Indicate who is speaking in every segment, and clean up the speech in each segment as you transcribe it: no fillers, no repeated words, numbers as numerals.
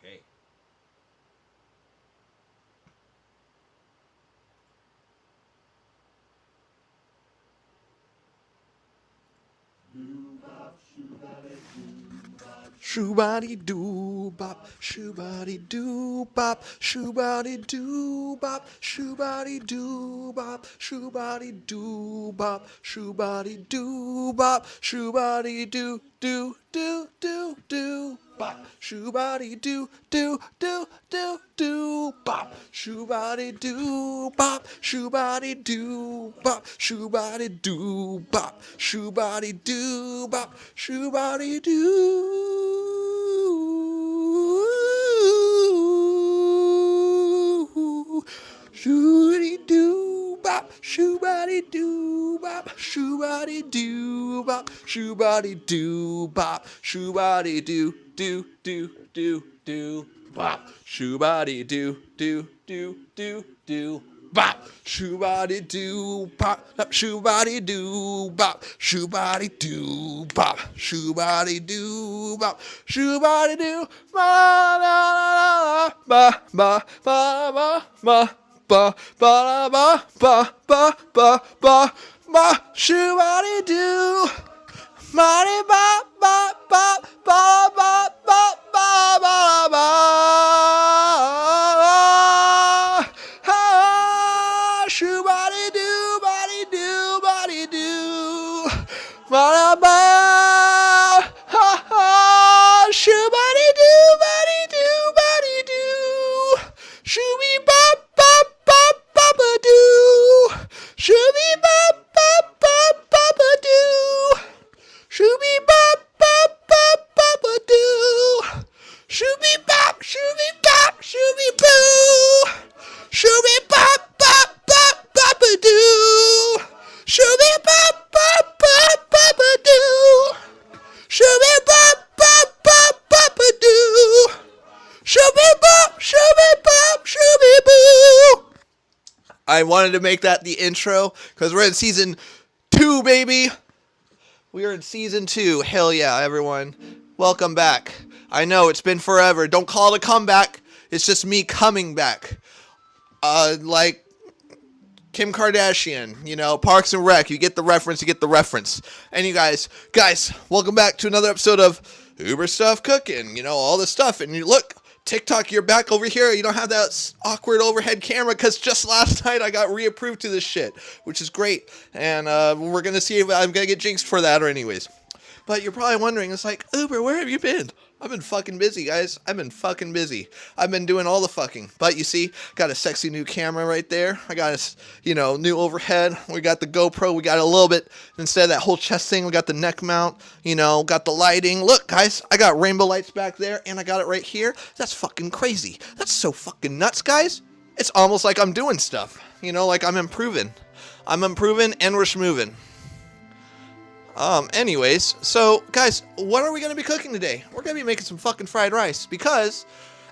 Speaker 1: Okay. Shoobody doo bop, shoobody doo bop, shoobody doo bop, shoobody doo bop, shoobody doo bop, shoobody doo bop, shoobody doo bop, shoobody doo bop, shoobody doo bop, shoobody doo bop, shoobody doo bop, shoobody doo bop, shoobody doo. Shoobody doo bop, shoobody doo bop, shoobody doo bop, shoobody doo bop, shoobody doo bop, shoobody doo bop, shoobody doo bop, shoobody doo bop, shoobody doo bop, shoobody doo bop, shoobody doo ba ba ba ba ba ba ba ba ba ba ba ba ba ba shoobody doo body ba ba ba ba ba ba ba ba ba shoobody doo body doo body doo ba ba ha ha shoobody doo body doo body doo shooby bop bop bop bop a doo shooby bop bop bop bop a doo shooby bop bop bop bop a doo shooby bop shooby boo shooby bop bop bop bop a doo shooby bop bop bop bop a doo shooby bop bop bop bop a doo shooby bop shooby boo. I wanted to make that the intro because we're in season 2, baby. We are in season 2. Hell yeah, everyone. Welcome back. I know it's been forever. Don't call it a comeback. It's just me coming back. Like Kim Kardashian, you know, Parks and Rec. You get the reference. And you guys, welcome back to another episode of Uber Stuff Cooking. You know, all this stuff. And you look, TikTok, you're back over here. You don't have that awkward overhead camera because just last night I got reapproved to this shit, which is great. And we're going to see if I'm going to get jinxed for that or anyways. But you're probably wondering, it's like, Uber, where have you been? I've been fucking busy, guys. I've been fucking busy. I've been doing all the fucking. But you see, got a sexy new camera right there. I got a, new overhead. We got the GoPro. We got a little bit, instead of that whole chest thing, we got the neck mount. Got the lighting. Look, guys, I got rainbow lights back there, and I got it right here. That's fucking crazy. That's so fucking nuts, guys. It's almost like I'm doing stuff. Like I'm improving. I'm improving, and we're schmoving. Anyways, so guys, what are we going to be cooking today? We're going to be making some fucking fried rice because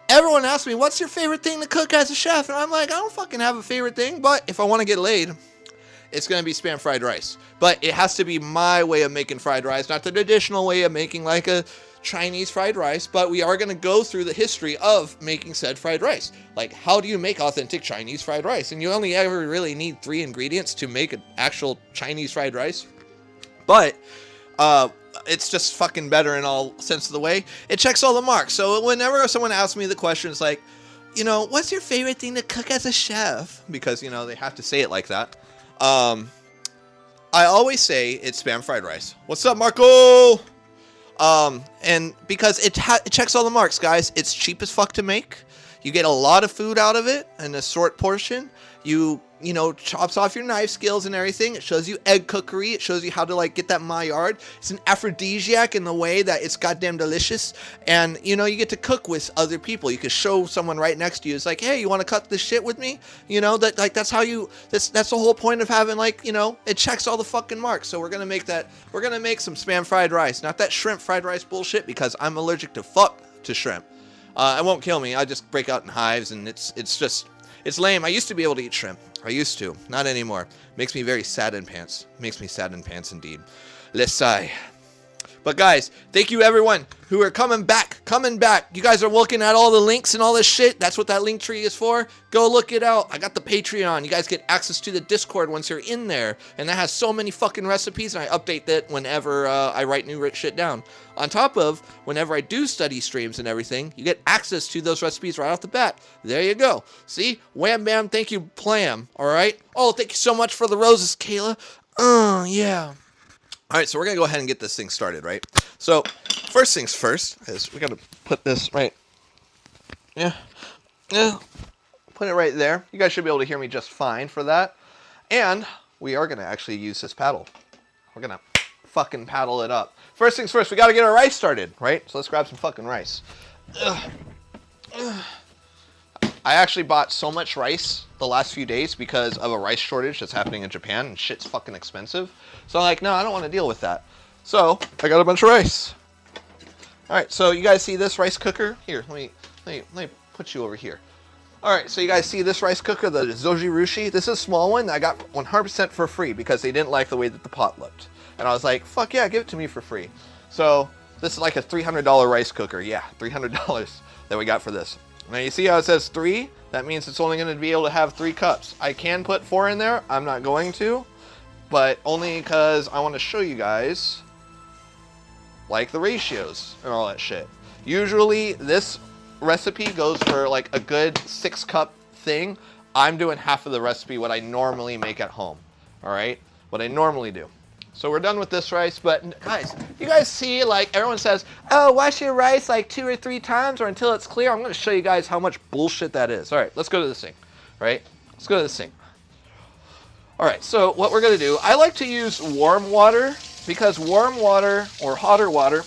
Speaker 1: everyone asks me, what's your favorite thing to cook as a chef? And I'm like, I don't fucking have a favorite thing, but if I want to get laid, it's going to be Spam fried rice. But it has to be my way of making fried rice, not the traditional way of making like a Chinese fried rice, but we are going to go through the history of making said fried rice. Like, how do you make authentic Chinese fried rice? And you only ever really need 3 ingredients to make an actual Chinese fried rice. But it's just fucking better in all sense of the way. It checks all the marks. So whenever someone asks me the question, it's like, what's your favorite thing to cook as a chef? Because, they have to say it like that. I always say it's Spam fried rice. What's up, Marco? And because it checks all the marks, guys. It's cheap as fuck to make. You get a lot of food out of it in a short portion. Chops off your knife skills and everything. It shows you egg cookery. It shows you how to get that Maillard. It's an aphrodisiac in the way that it's goddamn delicious. And you get to cook with other people. You can show someone right next to you. It's like, hey, you want to cut this shit with me? That's how you. That's the whole point of having it checks all the fucking marks. So we're gonna make that. We're gonna make some Spam fried rice, not that shrimp fried rice bullshit because I'm allergic to shrimp. It won't kill me. I just break out in hives and it's lame. I used to be able to eat shrimp. I used to. Not anymore. Makes me very sad in pants. Makes me sad in pants indeed. Let's sigh. But guys, thank you everyone who are coming back. You guys are looking at all the links and all this shit. That's what that link tree is for. Go look it out. I got the Patreon. You guys get access to the Discord once you're in there. And that has so many fucking recipes, and I update that whenever I write new shit down. On top of, whenever I do study streams and everything, you get access to those recipes right off the bat. There you go. See? Wham bam, thank you, Plam. Alright? Oh, thank you so much for the roses, Kayla. Yeah. Alright, so we're going to go ahead and get this thing started, right? So, first things first is we got to put this right. Yeah. Put it right there. You guys should be able to hear me just fine for that. And we are going to actually use this paddle. We're going to fucking paddle it up. First things first, we got to get our rice started, right? So let's grab some fucking rice. I actually bought so much rice the last few days because of a rice shortage that's happening in Japan, and shit's fucking expensive. So I'm like, no, I don't want to deal with that. So I got a bunch of rice. All right, so you guys see this rice cooker? Here, let me put you over here. All right, so you guys see this rice cooker, the Zojirushi? This is a small one that I got 100% for free because they didn't like the way that the pot looked. And I was like, fuck yeah, give it to me for free. So this is like a $300 rice cooker. Yeah, $300 that we got for this. Now you see how it says 3? That means it's only going to be able to have 3 cups. I can put 4 in there. I'm not going to, but only because I want to show you guys like the ratios and all that shit. Usually this recipe goes for like a good 6 cup thing. I'm doing half of the recipe what I normally make at home. All right, what I normally do. So we're done with this rice, but guys, you guys see, like, everyone says, oh, wash your rice like 2 or 3 times or until it's clear. I'm going to show you guys how much bullshit that is. All right, let's go to this thing, right? Let's go to this thing. All right, so what we're going to do, I like to use warm water because warm water or hotter water,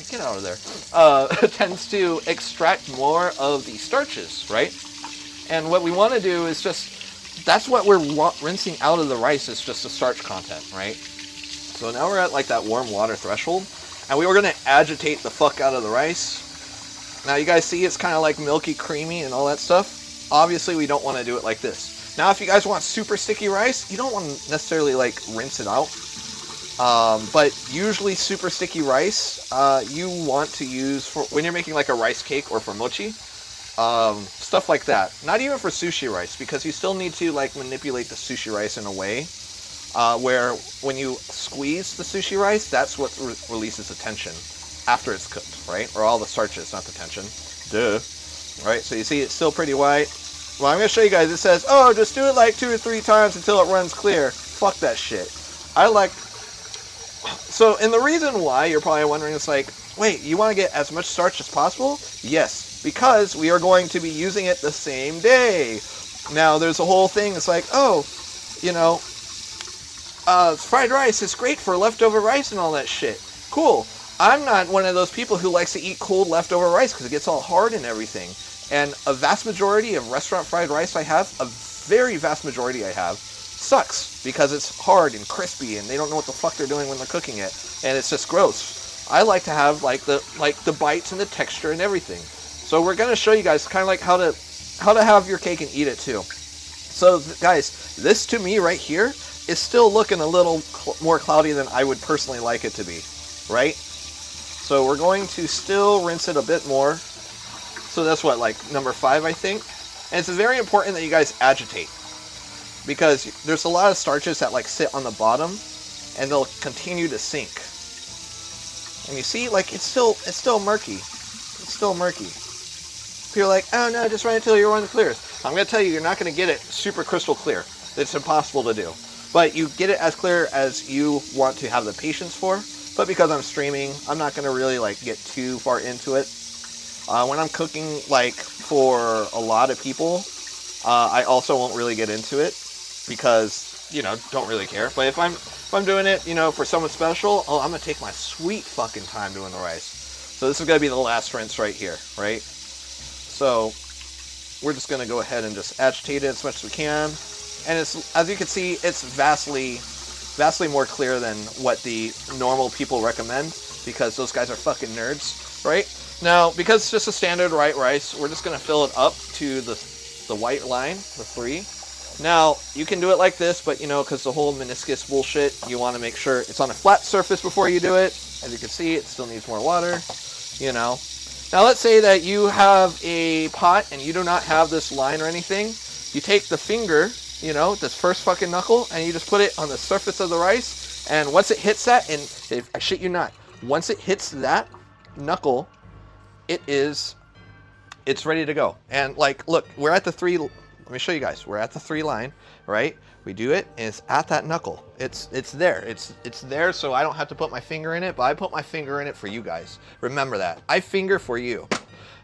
Speaker 1: get out of there, tends to extract more of the starches, right? And what we want to do is just, that's what we're rinsing out of the rice is just the starch content, right? So now we're at like that warm water threshold, and we were going to agitate the fuck out of the rice. Now you guys see it's kind of like milky, creamy, and all that stuff. Obviously we don't want to do it like this. Now if you guys want super sticky rice, you don't want to necessarily like rinse it out. But usually super sticky rice, you want to use for when you're making like a rice cake or for mochi. Stuff like that. Not even for sushi rice, because you still need to like manipulate the sushi rice in a way where when you squeeze the sushi rice, that's what releases the tension after it's cooked, right? Or all the starches, not the tension. Duh. Right, so you see it's still pretty white. Well, I'm going to show you guys. It says, oh, just do it like 2 or 3 times until it runs clear. Fuck that shit. So, and the reason why, you're probably wondering, it's like, wait, you want to get as much starch as possible? Yes, because we are going to be using it the same day. Now, there's a whole thing, it's like, oh, you know, fried rice is great for leftover rice and all that shit. Cool. I'm not one of those people who likes to eat cold leftover rice because it gets all hard and everything. And a vast majority of restaurant fried rice I have, a very vast majority I have, sucks because it's hard and crispy and they don't know what the fuck they're doing when they're cooking it. And it's just gross. I like to have like the bites and the texture and everything. So we're going to show you guys kind of like how to have your cake and eat it too. So guys, this to me right here is still looking a little more cloudy than I would personally like it to be, right? So we're going to still rinse it a bit more. So that's what, like number 5, I think. And it's very important that you guys agitate, because there's a lot of starches that like sit on the bottom and they'll continue to sink. And you see, like it's still murky. It's still murky. People are like, oh no, just run until you're one of the clearest. I'm going to tell you, you're not going to get it super crystal clear. It's impossible to do. But you get it as clear as you want to have the patience for. But because I'm streaming, I'm not going to really like get too far into it. When I'm cooking like for a lot of people, I also won't really get into it because, you know, don't really care. But if I'm doing it, you know, for someone special, oh, I'm going to take my sweet fucking time doing the rice. So this is going to be the last rinse right here, right? So we're just going to go ahead and just agitate it as much as we can. And it's, as you can see, it's vastly more clear than what the normal people recommend, because those guys are fucking nerds, right? Now, because it's just a standard white rice, we're just going to fill it up to the white line, the 3. Now, you can do it like this, but you know, because the whole meniscus bullshit, you want to make sure it's on a flat surface before you do it. As you can see, it still needs more water, you know. Now, let's say that you have a pot and you do not have this line or anything. You take the finger, you know, this first fucking knuckle, and you just put it on the surface of the rice. And once it hits that, and if, I shit you not, once it hits that knuckle, it's ready to go. And like, look, we're at the 3, let me show you guys. We're at the 3 line, right? We do it, and it's at that knuckle. It's there. It's there, so I don't have to put my finger in it, but I put my finger in it for you guys. Remember that. I finger for you.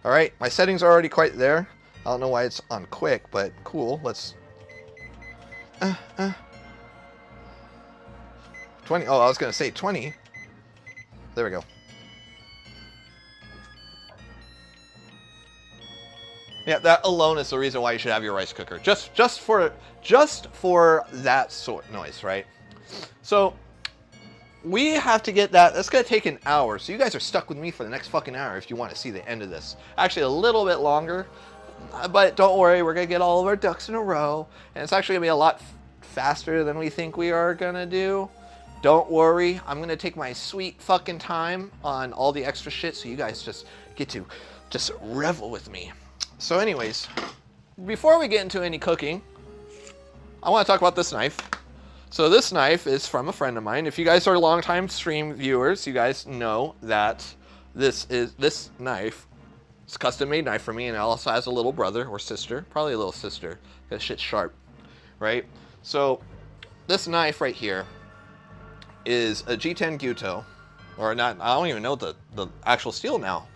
Speaker 1: All right, my settings are already quite there. I don't know why it's on quick, but cool. Let's 20. Oh, I was gonna say 20. There we go. Yeah, that alone is the reason why you should have your rice cooker. Just for that sort of noise, right? So we have to get that. That's gonna take an hour. So you guys are stuck with me for the next fucking hour if you want to see the end of this. Actually, a little bit longer, but don't worry, we're gonna get all of our ducks in a row, and it's actually gonna be a lot faster than we think we are gonna do. Don't worry, I'm gonna take my sweet fucking time on all the extra shit, so you guys just get to just revel with me. So anyways, before we get into any cooking, I want to talk about this knife. So this knife is from a friend of mine. If you guys are longtime stream viewers, you guys know that this knife is a custom-made knife for me, and it also has a little brother or sister, probably a little sister, because shit's sharp, right? So this knife right here is a G10 Gyuto, or not, I don't even know the actual steel now.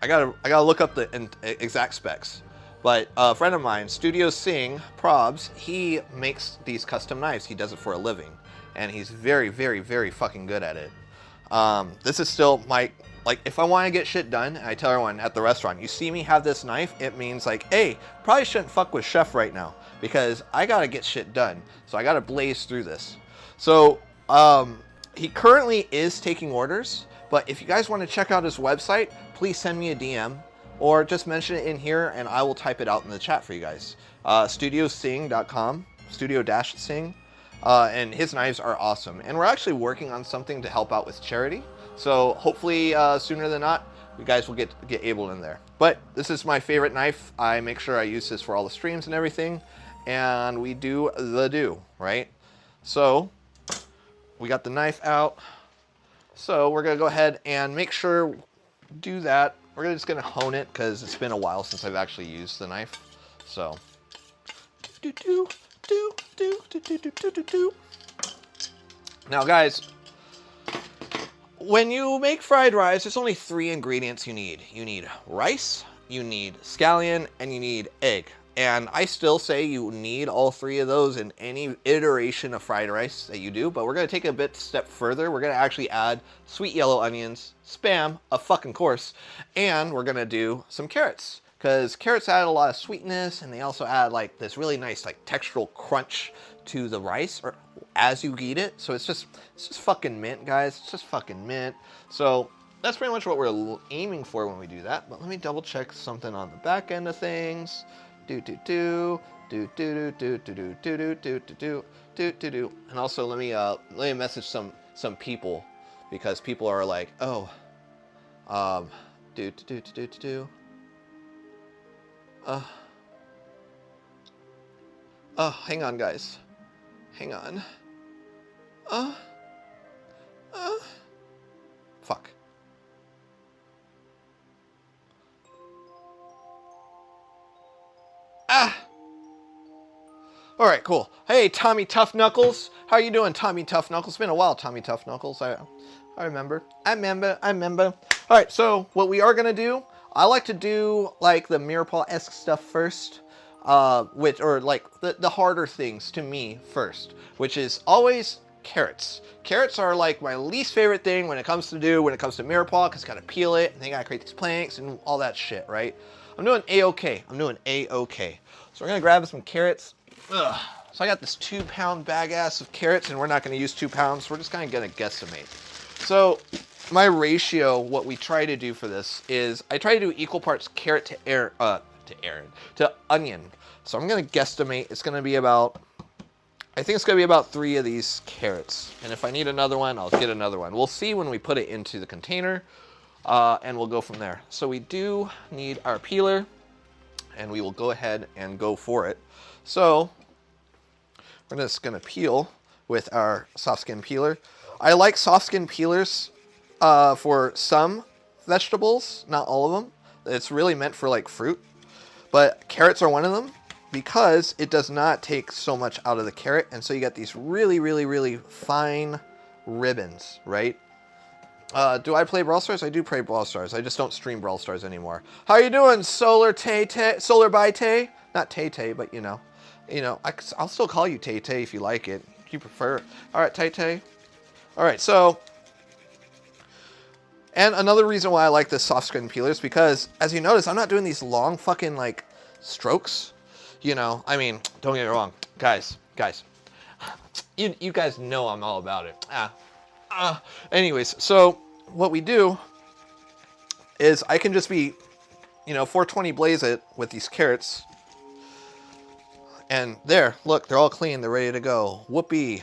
Speaker 1: I gotta look up the exact specs, but a friend of mine, Studio Sing Probs, he makes these custom knives. He does it for a living, and he's very, very, very fucking good at it. This is still my, like, if I want to get shit done, and I tell everyone at the restaurant, you see me have this knife, it means like, hey, probably shouldn't fuck with Chef right now, because I gotta get shit done, so I gotta blaze through this. So he currently is taking orders, but if you guys want to check out his website, please send me a DM or just mention it in here and I will type it out in the chat for you guys. Studiosing.com, studio-sing, and his knives are awesome. And we're actually working on something to help out with charity. So hopefully sooner than not, you guys will get able in there. But this is my favorite knife. I make sure I use this for all the streams and everything. And we do the do, right? So we got the knife out. So we're gonna go ahead and make sure, do that. We're just gonna hone it because it's been a while since I've actually used the knife. So, now guys, when you make fried rice, there's only 3 ingredients you need. You need rice, you need scallion, and you need egg. And I still say you need all 3 of those in any iteration of fried rice that you do, but we're gonna take a step further. We're gonna actually add sweet yellow onions, Spam, of fucking course, and we're gonna do some carrots, because carrots add a lot of sweetness, and they also add like this really nice like textural crunch to the rice or as you eat it. So it's just fucking mint, guys. It's just fucking mint. So that's pretty much what we're aiming for when we do that. But let me double check something on the back end of things. And also let me message some people, because people are like, oh, hang on guys, hang on, fuck. All right, cool. Hey, Tommy Tough Knuckles. How you doing, Tommy Tough Knuckles? It's been a while, Tommy Tough Knuckles. I remember. I remember. All right, so what we are gonna do, I like to do like the Mirepoix-esque stuff first, or like the harder things to me first, which is always carrots. Carrots are like my least favorite thing when it comes to Mirepoix, because gotta peel it, and then gotta create these planks and all that shit, right? I'm doing A-okay. I'm doing A-okay. So we're gonna grab some carrots. Ugh. So I got this 2-pound bag ass of carrots, and we're not going to use 2 pounds. We're just kind of going to guesstimate. So my ratio, what we try to do for this is I try to do equal parts carrot to onion. So I'm going to guesstimate it's going to be about, I think it's going to be about 3 of these carrots. And if I need another one, I'll get another one. We'll see when we put it into the container, and we'll go from there. So we do need our peeler, and we will go ahead and go for it. So we're just going to peel with our soft skin peeler. I like soft skin peelers for some vegetables, not all of them. It's really meant for like fruit, but carrots are one of them because it does not take so much out of the carrot, and so you get these really, really, really fine ribbons, right? Do I play Brawl Stars? I do play Brawl Stars. I just don't stream Brawl Stars anymore. How you doing, Solar by Tay? Not Tay Tay, but you know, I'll still call you Tay Tay if you like it. If you prefer. All right, Tay Tay. All right, so, and another reason why I like this soft skin peeler is because, as you notice, I'm not doing these long fucking like strokes. You know, I mean, don't get me wrong, guys. You guys know I'm all about it. Anyways, so what we do is I can just be, 420 blaze it with these carrots. And there, look, they're all clean. They're ready to go. Whoopee.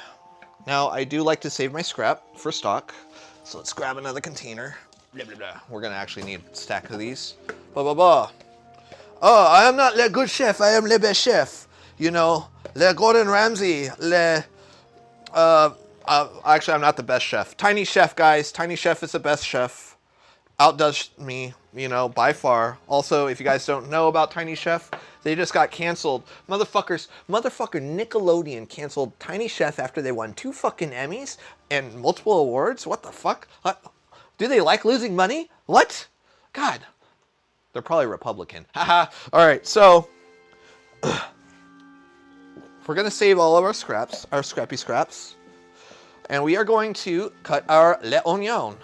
Speaker 1: Now, I do like to save my scrap for stock. So let's grab another container. Blah, blah, blah. We're going to actually need a stack of these. Blah, blah, blah. Oh, I am not le good chef. I am le best chef. Le Gordon Ramsay. Actually, I'm not the best chef. Tiny Chef, guys. Tiny Chef is the best chef. Outdoes me, by far. Also, if you guys don't know about Tiny Chef, they just got canceled. Motherfucker Nickelodeon canceled Tiny Chef after they won 2 fucking Emmys and multiple awards. What the fuck? Do they like losing money? What? God. They're probably Republican. Haha. All right, so we're going to save all of our scraps, our scrappy scraps. And we are going to cut our le oignon.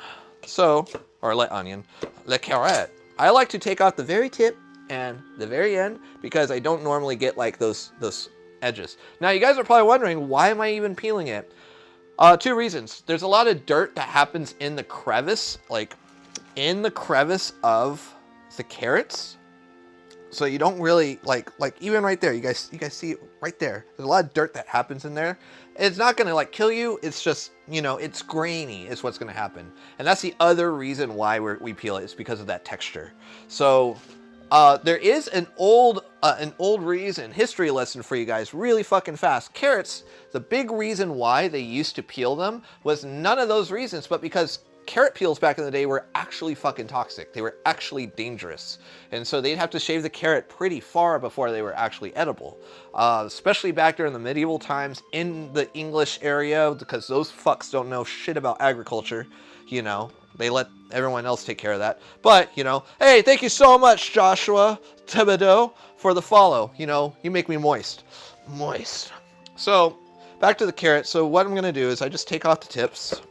Speaker 1: So, or le onion, le carrot. I like to take off the very tip and the very end because I don't normally get like those edges. Now you guys are probably wondering, why am I even peeling it? 2 reasons. There's a lot of dirt that happens in the crevice, like in the crevice of the carrots. So you don't really like even right there, you guys see it right there. There's a lot of dirt that happens in there. It's not gonna like kill you. It's just, it's grainy is what's gonna happen. And that's the other reason why we peel it, is because of that texture. So there is an old history lesson for you guys, really fucking fast. Carrots, the big reason why they used to peel them was none of those reasons, but because carrot peels back in the day were actually fucking toxic. They were actually dangerous. And so they'd have to shave the carrot pretty far before they were actually edible. Especially back during the medieval times in the English area, because those fucks don't know shit about agriculture. They let everyone else take care of that. But, hey, thank you so much, Joshua Thibodeau, for the follow. You make me moist. So, back to the carrot. So what I'm going to do is I just take off the tips.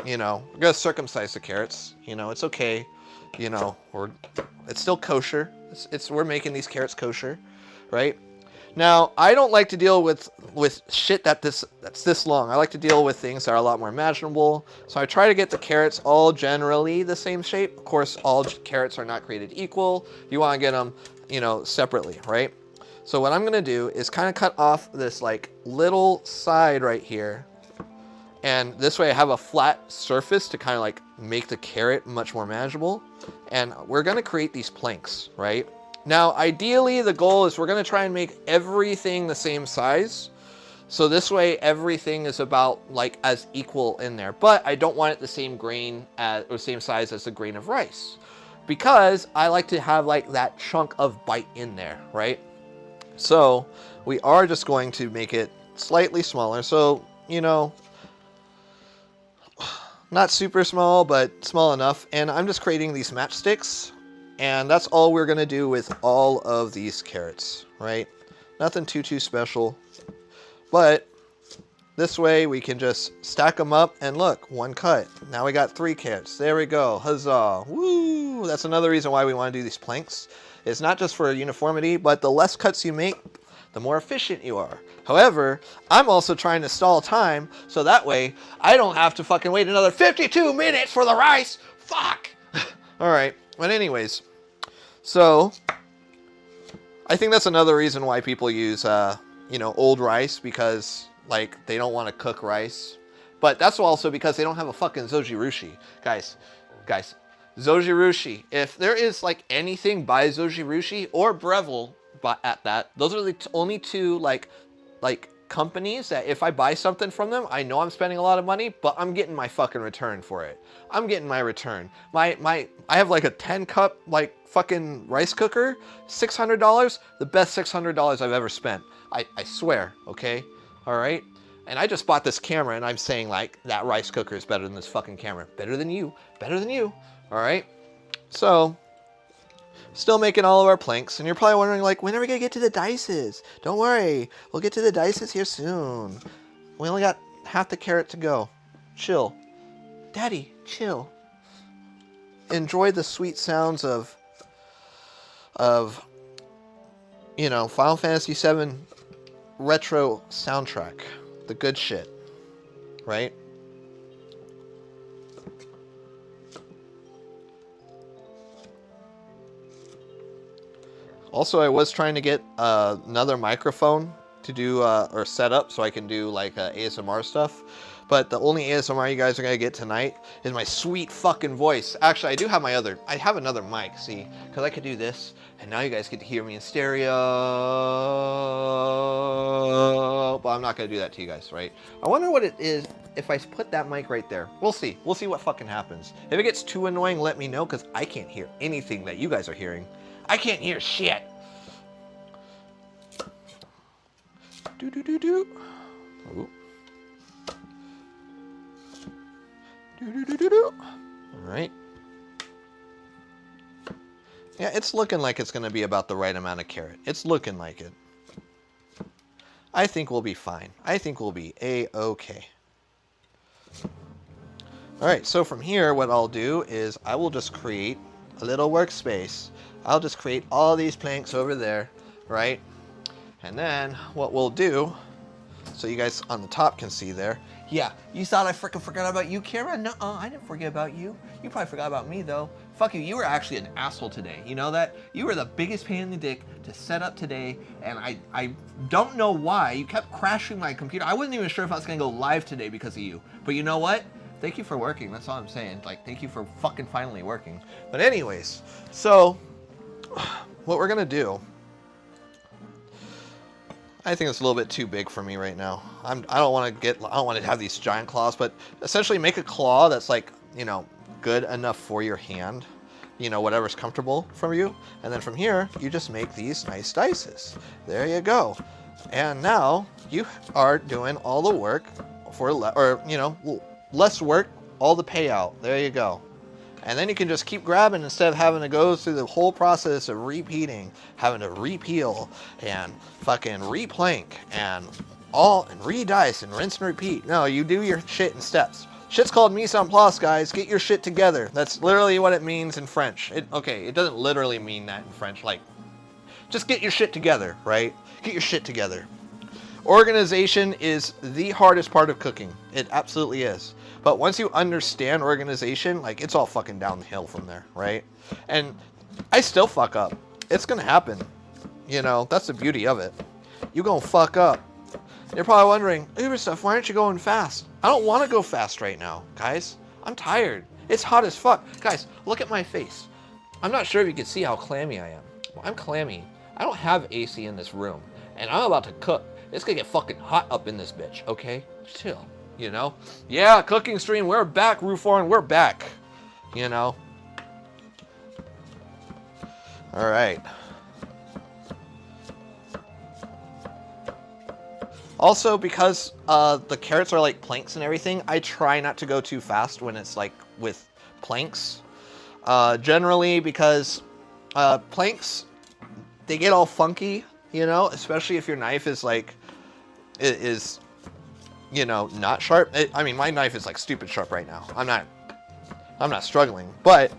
Speaker 1: We're gonna circumcise the carrots. It's okay. It's still kosher. We're making these carrots kosher, right? Now, I don't like to deal with shit that's this long. I like to deal with things that are a lot more imaginable. So I try to get the carrots all generally the same shape. Of course, all carrots are not created equal. You want to get them, separately, right? So what I'm gonna do is kind of cut off this like little side right here. And this way I have a flat surface to kind of like make the carrot much more manageable. And we're going to create these planks, right? Now, ideally, the goal is we're going to try and make everything the same size. So this way, everything is about like as equal in there. But I don't want it the same grain or same size as the grain of rice, because I like to have like that chunk of bite in there, right? So we are just going to make it slightly smaller. So, not super small, but small enough. And I'm just creating these matchsticks. And that's all we're going to do with all of these carrots, right? Nothing too special. But this way we can just stack them up and look, 1 cut. Now we got 3 carrots. There we go. Huzzah. Woo! That's another reason why we want to do these planks. It's not just for uniformity, but the less cuts you make, the more efficient you are. However, I'm also trying to stall time, so that way I don't have to fucking wait another 52 minutes for the rice. Fuck! Alright, but anyways, so I think that's another reason why people use, you know, old rice, because, like, they don't want to cook rice. But that's also because they don't have a fucking Zojirushi. Guys, Zojirushi. If there is, like, anything by Zojirushi or Breville at that, those are the only two, like companies that if I buy something from them, I know I'm spending a lot of money, but I'm getting my fucking return for it. I'm getting my return. I have like a 10 cup like fucking rice cooker, $600, the best $600 I've ever spent. I swear, okay? All right? And I just bought this camera and I'm saying like that rice cooker is better than this fucking camera. Better than you, all right? So, still making all of our planks, and you're probably wondering, like, when are we going to get to the dices? Don't worry, we'll get to the dices here soon. We only got half the carrot to go. Chill. Daddy, chill. Enjoy the sweet sounds of you know, Final Fantasy VII retro soundtrack. The good shit. Right? Also, I was trying to get another microphone to do, or set up so I can do like ASMR stuff. But the only ASMR you guys are going to get tonight is my sweet fucking voice. Actually, I have another mic, see? Because I could do this, and now you guys get to hear me in stereo. But I'm not going to do that to you guys, right? I wonder what it is if I put that mic right there. We'll see. We'll see what fucking happens. If it gets too annoying, let me know, because I can't hear anything that you guys are hearing. I can't hear shit. Do. Ooh. Do. All right. Yeah, it's looking like it's going to be about the right amount of carrot. It's looking like it. I think we'll be fine. I think we'll be A-okay. All right, so from here, what I'll do is I will just create a little workspace. I'll just create all these planks over there, right? And then what we'll do, so you guys on the top can see there. Yeah, you thought I frickin' forgot about you, Kara? Nuh-uh, I didn't forget about you. You probably forgot about me, though. Fuck you, you were actually an asshole today. You know that? You were the biggest pain in the dick to set up today, and I don't know why. You kept crashing my computer. I wasn't even sure if I was gonna go live today because of you. But you know what? Thank you for working, that's all I'm saying. Like, thank you for fucking finally working. But anyways, so, what we're gonna do, I think it's a little bit too big for me right now. I don't want to have these giant claws, but essentially make a claw that's like, you know, good enough for your hand, you know, whatever's comfortable for you. And then from here, you just make these nice dices. There you go. And now you are doing all the work for, you know, less work, all the payout. There you go. And then you can just keep grabbing instead of having to go through the whole process of repeating, having to repeel and fucking replank and redice and rinse and repeat. No, you do your shit in steps. Shit's called mise en place, guys. Get your shit together. That's literally what it means in French. Okay, it doesn't literally mean that in French. Like, just get your shit together, right? Get your shit together. Organization is the hardest part of cooking. It absolutely is. But once you understand organization, like, it's all fucking down the hill from there, right? And I still fuck up. It's gonna happen. You know, that's the beauty of it. You gonna fuck up. You're probably wondering, Uber stuff, why aren't you going fast? I don't want to go fast right now, guys. I'm tired. It's hot as fuck. Guys, look at my face. I'm not sure if you can see how clammy I am. Well, I'm clammy. I don't have AC in this room, and I'm about to cook. It's gonna get fucking hot up in this bitch, okay? Chill. You know? Yeah, cooking stream, we're back, Ruforn, we're back. You know? Alright. Also, because the carrots are like planks and everything, I try not to go too fast when it's like with planks. Generally, because planks, they get all funky, you know? Especially if your knife is like, you know, not sharp. I mean, my knife is like stupid sharp right now. I'm not struggling, but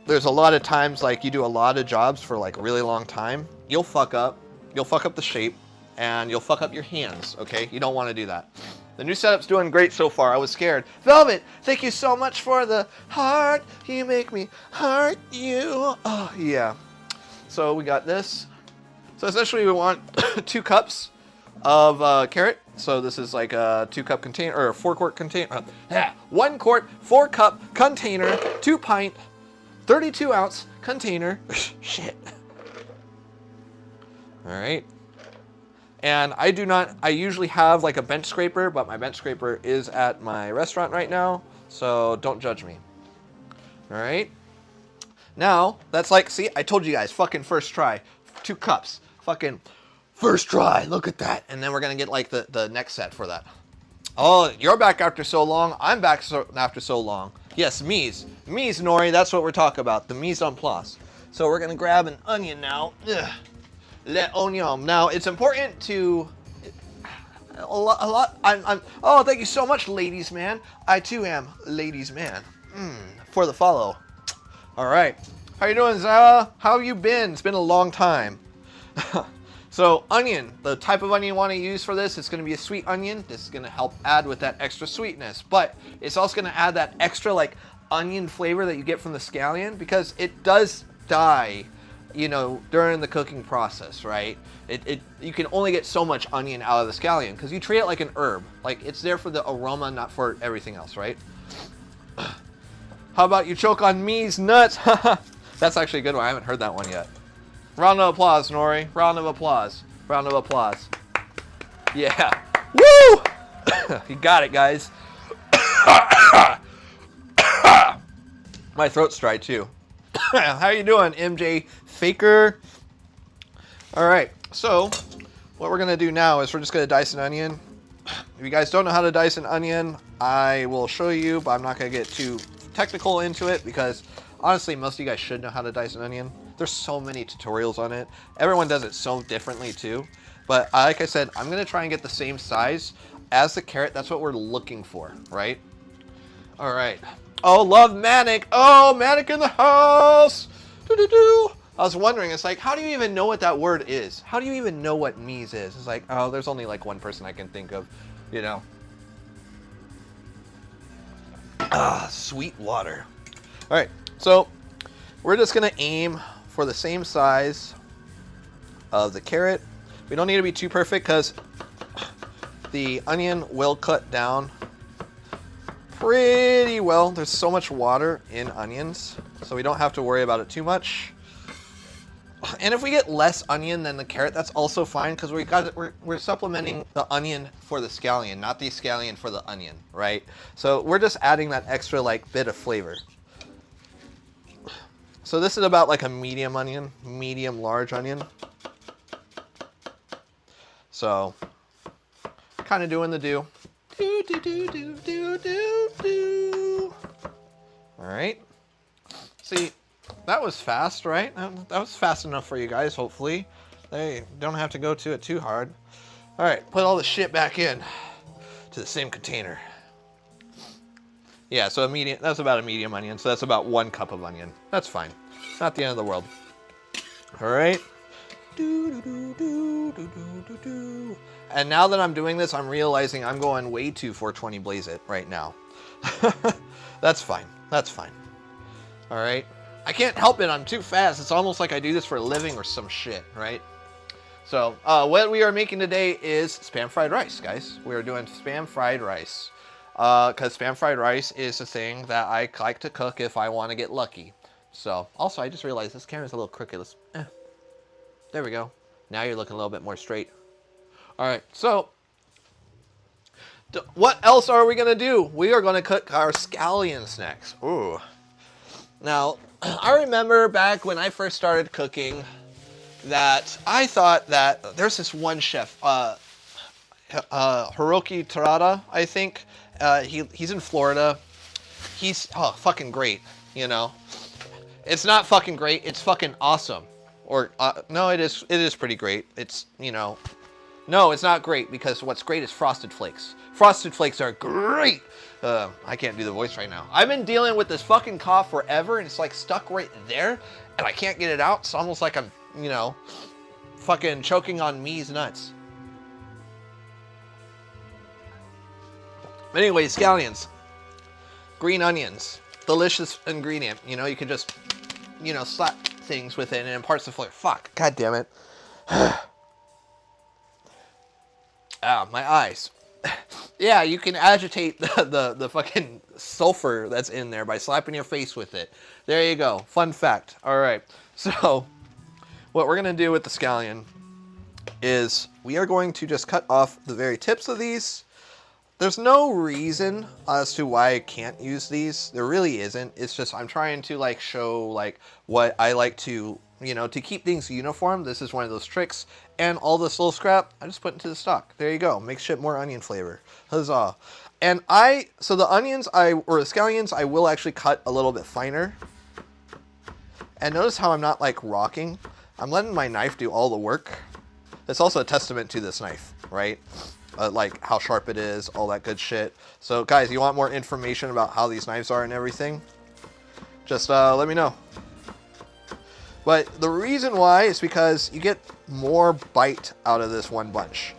Speaker 1: there's a lot of times like you do a lot of jobs for like a really long time. You'll fuck up the shape, and you'll fuck up your hands, okay? You don't want to do that. The new setup's doing great so far. I was scared. Velvet, thank you so much for the heart. You make me heart you. Oh, yeah. So we got this. So essentially we want 2 cups of carrot. So this is like a 2-cup container, or a 4-quart container. 1 quart, 4-cup container, 2 pint, 32 ounce container. Shit. All right. And I usually have like a bench scraper, but my bench scraper is at my restaurant right now. So don't judge me. All right. Now, that's like, see, I told you guys, fucking first try. 2 cups. Fucking first try. Look at that. And then we're going to get like the next set for that. Oh, you're back after so long. I'm back after so long. Yes, mise. Mise, Nori, that's what we're talking about. The mise en place. So we're going to grab an onion now. Ugh. Le oignon. Now, it's important to... Oh, thank you so much, ladies man. I too am ladies man. For the follow. All right. How you doing, Zara? How have you been? It's been a long time. So, onion. The type of onion you want to use for this is going to be a sweet onion. This is going to help add with that extra sweetness. But it's also going to add that extra, like, onion flavor that you get from the scallion, because it does die, you know, during the cooking process, right? You can only get so much onion out of the scallion because you treat it like an herb. Like, it's there for the aroma, not for everything else, right? How about you choke on me's nuts? That's actually a good one. I haven't heard that one yet. Round of applause, Nori. Round of applause. Round of applause. Yeah. Woo! You got it, guys. My throat's dry, too. How you doing, MJ Faker? All right. So, what we're going to do now is we're just going to dice an onion. If you guys don't know how to dice an onion, I will show you, but I'm not going to get too technical into it because honestly most of you guys should know how to dice an onion. There's so many tutorials on it. Everyone does it so differently too, but like I said, I'm gonna try and get the same size as the carrot. That's what we're looking for, right? All right. Oh, love Manic. Oh, Manic in the house. I was wondering, it's like, how do you even know what that word is? How do you even know what mise is? It's like, oh, there's only like one person I can think of, you know. Ah, sweet water. All right, so we're just gonna aim for the same size of the carrot. We don't need to be too perfect because the onion will cut down pretty well. There's so much water in onions, so we don't have to worry about it too much. And if we get less onion than the carrot, that's also fine because we're supplementing the onion for the scallion, not the scallion for the onion, right? So we're just adding that extra like bit of flavor. So this is about like a medium onion, medium large onion. So kind of doing the do. Do. All right. See, that was fast, right? That was fast enough for you guys, hopefully. They don't have to go to it too hard. All right, put all the shit back in to the same container. Yeah, so a medium, that's about a medium onion. So that's about 1 cup of onion. That's fine. Not the end of the world. All right. And now that I'm doing this, I'm realizing I'm going way too 420 blaze it right now. That's fine. That's fine. All right. I can't help it. I'm too fast. It's almost like I do this for a living or some shit, right? So what we are making today is Spam fried rice, guys. We are doing Spam fried rice. Because Spam fried rice is a thing that I like to cook if I want to get lucky. So, also, I just realized this camera's a little crooked. There we go. Now you're looking a little bit more straight. All right, so what else are we going to do? We are going to cook our scallions next. Ooh. Now, I remember back when I first started cooking that I thought that there's this one chef, Hiroki Terada, I think. He's in Florida. He's fucking great, you know. It's not fucking great. It's fucking awesome. Or no, it is pretty great. It's, you know, no, it's not great because what's great is Frosted Flakes. Frosted Flakes are great. I can't do the voice right now. I've been dealing with this fucking cough forever, and it's like stuck right there, and I can't get it out. It's almost like I'm, you know, fucking choking on me's nuts. But anyway, scallions, green onions, delicious ingredient. You know, you could just, you know, slap things with it and imparts the flavor. Fuck. God damn it. Ah, my eyes. Yeah, you can agitate the fucking sulfur that's in there by slapping your face with it. There you go. Fun fact. All right. So what we're going to do with the scallion is we are going to just cut off the very tips of these. There's no reason as to why I can't use these. There really isn't. It's just I'm trying to like show like what I like to, you know, to keep things uniform. This is one of those tricks. And all this little scrap, I just put into the stock. There you go. Makes shit more onion flavor. Huzzah. And so the onions or the scallions, I will actually cut a little bit finer. And notice how I'm not like rocking. I'm letting my knife do all the work. It's also a testament to this knife, right? Like how sharp it is, all that good shit. So guys, you want more information about how these knives are and everything? Just let me know. But the reason why is because you get more bite out of this one bunch.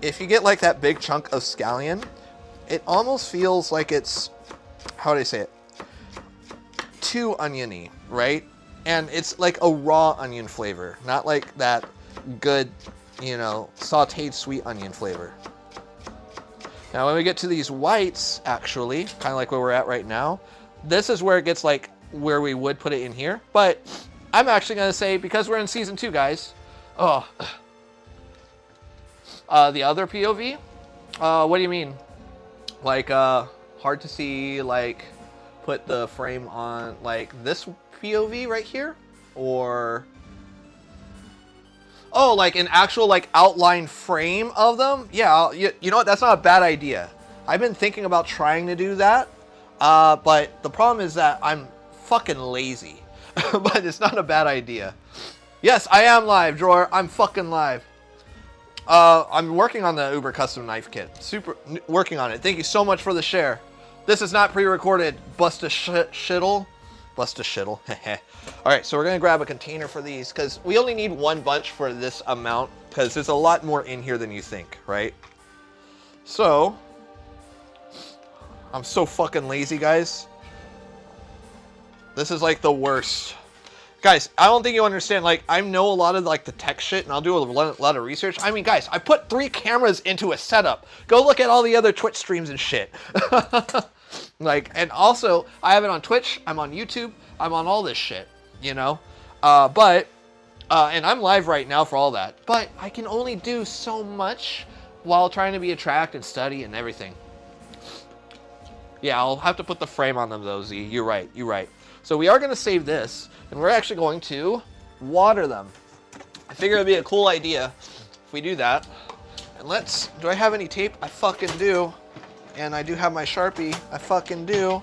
Speaker 1: If you get like that big chunk of scallion, it almost feels like it's, how do I say it? Too oniony, right? And it's like a raw onion flavor, not like that good, you know, sauteed sweet onion flavor. Now when we get to these whites, actually, kind of like where we're at right now, this is where it gets like where we would put it in here. But I'm actually going to say, because we're in season 2, guys, the other POV, what do you mean? Like, hard to see, like, put the frame on, like, this POV right here? Or, oh, like an actual, like, outline frame of them? Yeah, you know what? That's not a bad idea. I've been thinking about trying to do that, but the problem is that I'm fucking lazy. But it's not a bad idea. Yes, I am live, Drawer. I'm fucking live. I'm working on the Uber custom knife kit. Working on it. Thank you so much for the share. This is not pre-recorded. Bust a shittle. Bust a shittle. All right, so we're going to grab a container for these because we only need one bunch for this amount because there's a lot more in here than you think, right? So, I'm so fucking lazy, guys. This is like the worst. Guys, I don't think you understand. Like, I know a lot of like the tech shit and I'll do a lot of research. I mean, guys, I put 3 cameras into a setup. Go look at all the other Twitch streams and shit. Like, and also I have it on Twitch. I'm on YouTube. I'm on all this shit, you know? And I'm live right now for all that. But I can only do so much while trying to be attract and study and everything. Yeah, I'll have to put the frame on them though, Z. You're right. You're right. So we are going to save this, and we're actually going to water them. I figure it'd be a cool idea if we do that. And do I have any tape? I fucking do. And I do have my Sharpie. I fucking do.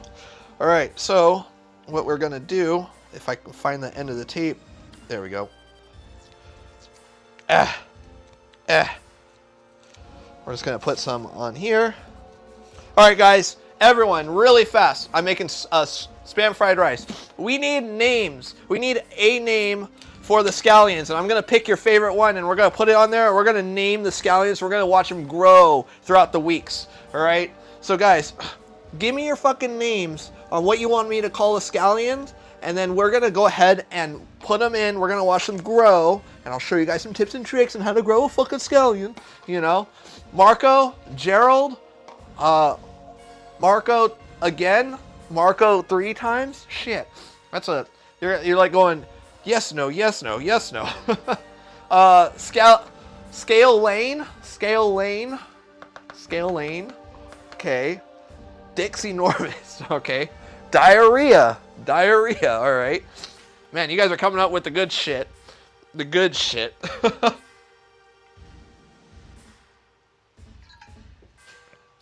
Speaker 1: All right, so what we're going to do, if I can find the end of the tape, there we go. We're just going to put some on here. All right, guys, everyone, really fast. I'm making Spam fried rice. We need names. We need a name for the scallions, and I'm gonna pick your favorite one, and we're gonna put it on there. We're gonna name the scallions. We're gonna watch them grow throughout the weeks. All right. So guys, give me your fucking names on what you want me to call the scallions, and then we're gonna go ahead and put them in. We're gonna watch them grow, and I'll show you guys some tips and tricks on how to grow a fucking scallion. You know, Marco, Gerald, Marco again. Marco 3 times? Shit. That's you're like going, yes, no, yes, no, yes, no. Scale lane. Okay. Dixie Norvis. Okay. Diarrhea. All right. Man, you guys are coming up with the good shit. The good shit.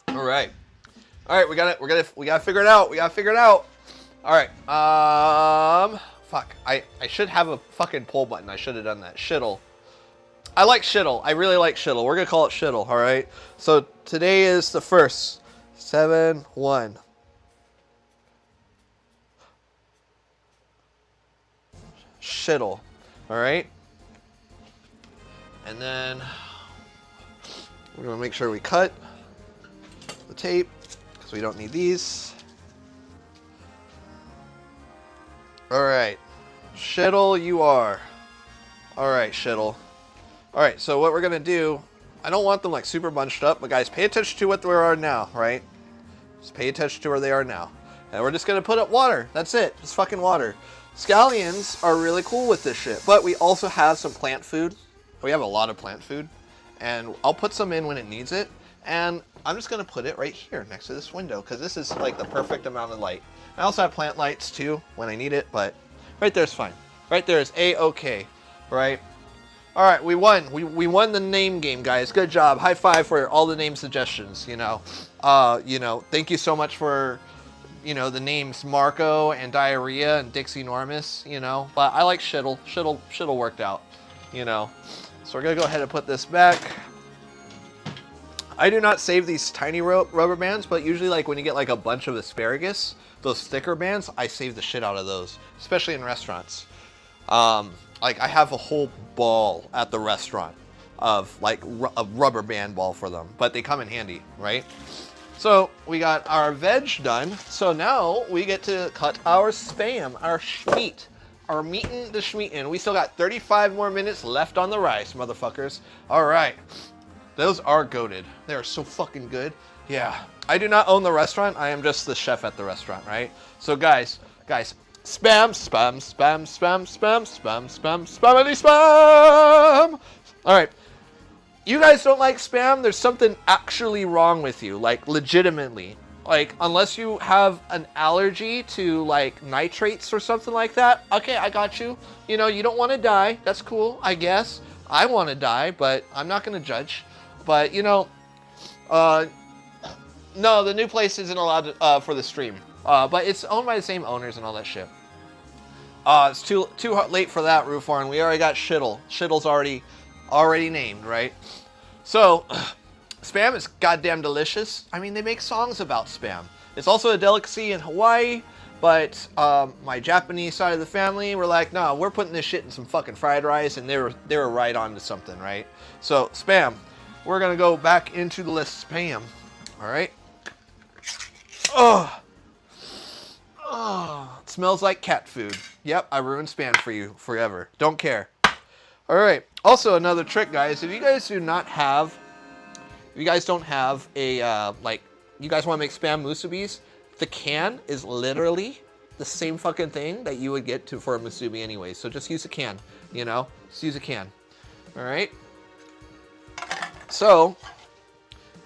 Speaker 1: All right. All right, we got to figure it out. All right. Fuck. I should have a fucking pull button. I should have done that. Shittle. I like shittle. I really like shittle. We're gonna call it shittle. All right. So today is the 1st. 7-1. Shittle. All right. And then we're gonna make sure we cut the tape. So we don't need these. All right, Shittle, you are. All right, Shittle. All right, so what we're gonna do, I don't want them like super bunched up, but guys, pay attention to what they are now, right? Just pay attention to where they are now. And we're just gonna put up water. That's it, just fucking water. Scallions are really cool with this shit, but we also have some plant food. We have a lot of plant food, and I'll put some in when it needs it. And I'm just gonna put it right here next to this window, because this is like the perfect amount of light. I also have plant lights too when I need it, but right there's fine. Right there is A-okay, right? All right, we won. We won the name game, guys. Good job. High five for all the name suggestions. You know, thank you so much for, the names Marco and Diarrhea and Dixie Normus. But I like Shittle. Shittle worked out. So we're gonna go ahead and put this back. I do not save these tiny rubber bands, but usually like when you get like a bunch of asparagus, those thicker bands, I save the shit out of those, especially in restaurants. Like I have a whole ball at the restaurant of like a rubber band ball for them, but they come in handy, right? So we got our veg done. So now we get to cut our spam, our schmeat, our meatin' the schmeatin'. We still got 35 more minutes left on the rice, motherfuckers. All right, those are goated. They are so fucking good. Yeah, I do not own the restaurant. I am just the chef at the restaurant, right? So guys. Spam, spam, spam, spam, spam, spam, spam, spammity spam! Alright. You guys don't like spam, there's something actually wrong with you. Like, legitimately. Like, unless you have an allergy to, like, nitrates or something like that. Okay, I got you. You don't want to die. That's cool, I guess. I want to die, but I'm not going to judge. But, no, the new place isn't allowed to, for the stream. But it's owned by the same owners and all that shit. It's too late for that, Roofarn. We already got Shittle. Shittle's already named, right? So, spam is goddamn delicious. I mean, they make songs about spam. It's also a delicacy in Hawaii, but my Japanese side of the family were like, no, we're putting this shit in some fucking fried rice, and they were right on to something, right? So, spam. We're gonna go back into the list spam. All right. Oh, it smells like cat food. Yep, I ruined spam for you forever. Don't care. All right. Also, another trick, guys. If you guys don't have a you guys want to make spam musubis, the can is literally the same fucking thing that you would get for a musubi anyway. So just use a can. Just use a can. All right. So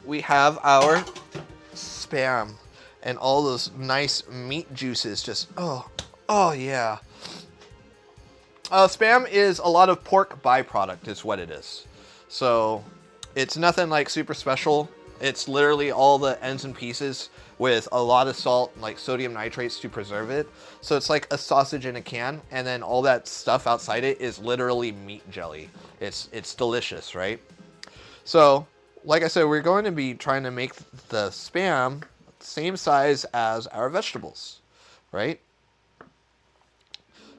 Speaker 1: we have our spam. And all those nice meat juices just, oh yeah. Spam is a lot of pork byproduct is what it is. So it's nothing like super special. It's literally all the ends and pieces with a lot of salt, like sodium nitrates to preserve it. So it's like a sausage in a can, and then all that stuff outside it is literally meat jelly. It's delicious, right? So, like I said, we're going to be trying to make the spam same size as our vegetables, right?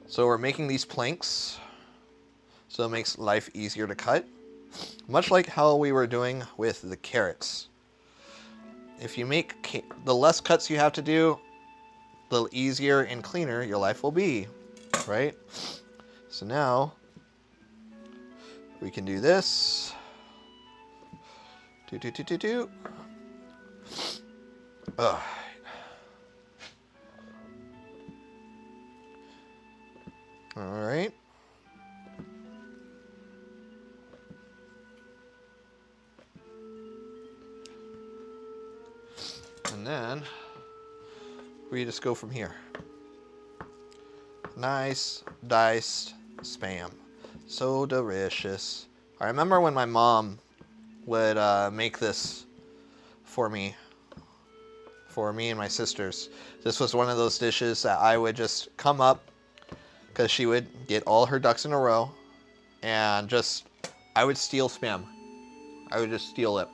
Speaker 1: So we're making these planks so it makes life easier to cut, much like how we were doing with the carrots. If you make the less cuts you have to do, the easier and cleaner your life will be, right? So now we can do this. Ugh. All right. And then we just go from here. Nice diced spam. So delicious. I remember when my mom would make this for me and my sisters. This was one of those dishes that I would just come up, because she would get all her ducks in a row, and I would steal spam. I would just steal it.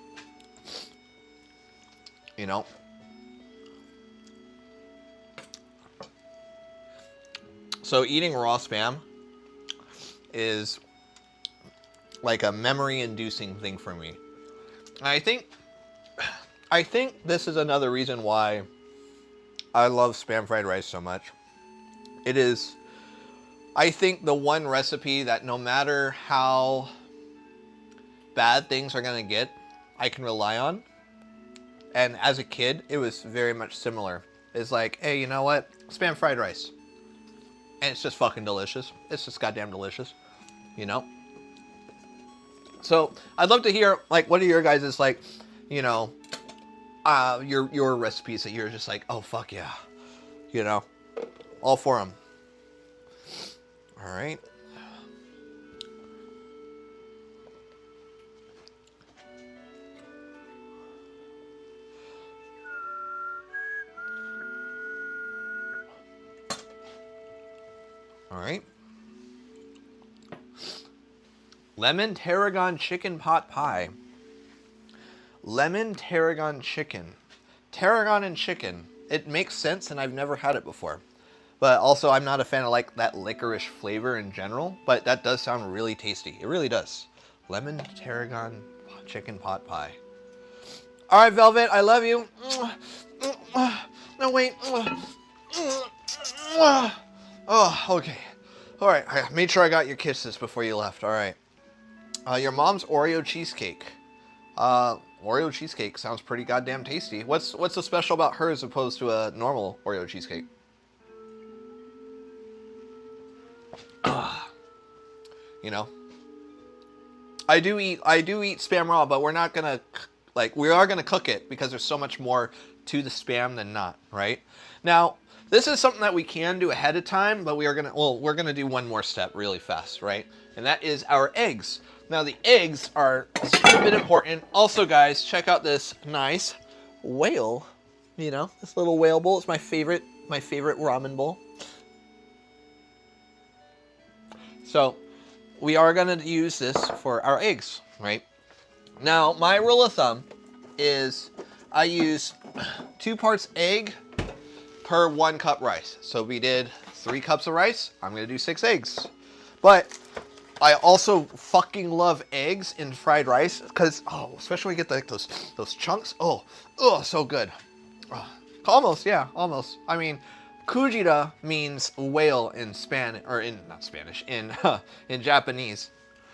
Speaker 1: So eating raw spam is like a memory-inducing thing for me. And I think this is another reason why I love spam fried rice so much. It is I think the one recipe that no matter how bad things are going to get, I can rely on. And as a kid, it was very much similar. It's like, hey, you know what? Spam fried rice. And it's just fucking delicious. It's just goddamn delicious. You know? So, I'd love to hear, like, what are your guys' like, you know, your recipes that you're just like, oh, fuck yeah. You know? All for them. All right. All right. Lemon tarragon chicken pot pie. Lemon tarragon chicken. Tarragon and chicken. It makes sense, and I've never had it before. But also, I'm not a fan of like that licorice flavor in general, but that does sound really tasty. It really does. Lemon tarragon chicken pot pie. All right, Velvet, I love you. No, wait. Oh, okay. All right, I made sure I got your kisses before you left. All right. Your mom's Oreo cheesecake. Oreo cheesecake sounds pretty goddamn tasty. What's so special about her as opposed to a normal Oreo cheesecake? You know, I do eat Spam raw, but we're not gonna we are gonna cook it because there's so much more to the Spam than not, right? Now, this is something that we can do ahead of time, but we're gonna do one more step really fast, right? And that is our eggs. Now, the eggs are a bit important. Also, guys, check out this nice whale. You know, this little whale bowl. It's my favorite ramen bowl. So, we are going to use this for our eggs, right? Now, my rule of thumb is I use 2 parts egg per 1 cup rice. So we did 3 cups of rice. I'm going to do 6 eggs. But I also fucking love eggs in fried rice because, oh, especially when you get like those chunks. Oh, so good. Oh, almost, yeah, almost. I mean, Kujira means whale in in Japanese.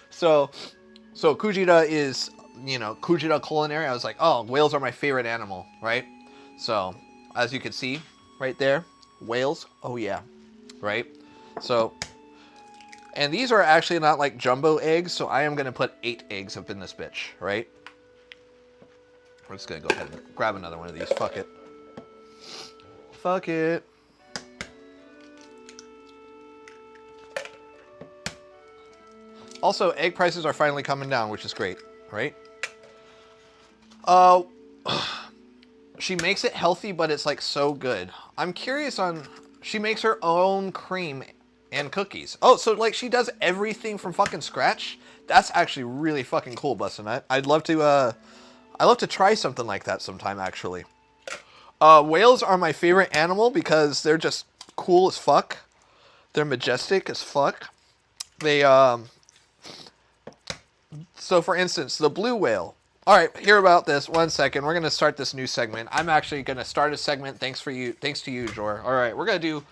Speaker 1: So Kujira is, you know, Kujira culinary. I was like, oh, whales are my favorite animal, right? So as you can see right there, whales, oh yeah, right? So, and these are actually not like jumbo eggs, so I am gonna put 8 eggs up in this bitch, right? We're just gonna go ahead and grab another one of these. Fuck it. Fuck it. Also, egg prices are finally coming down, which is great, right? She makes it healthy, but it's like so good. I'm curious on, she makes her own cream and cookies. Oh, so like she does everything from fucking scratch? That's actually really fucking cool, Bustin'. I'd love to try something like that sometime, actually. Whales are my favorite animal because they're just cool as fuck. They're majestic as fuck. They, so for instance, the blue whale. All right, hear about this. 1 second. We're going to start this new segment. I'm actually going to start a segment. Thanks to you, Jor. All right, we're going to do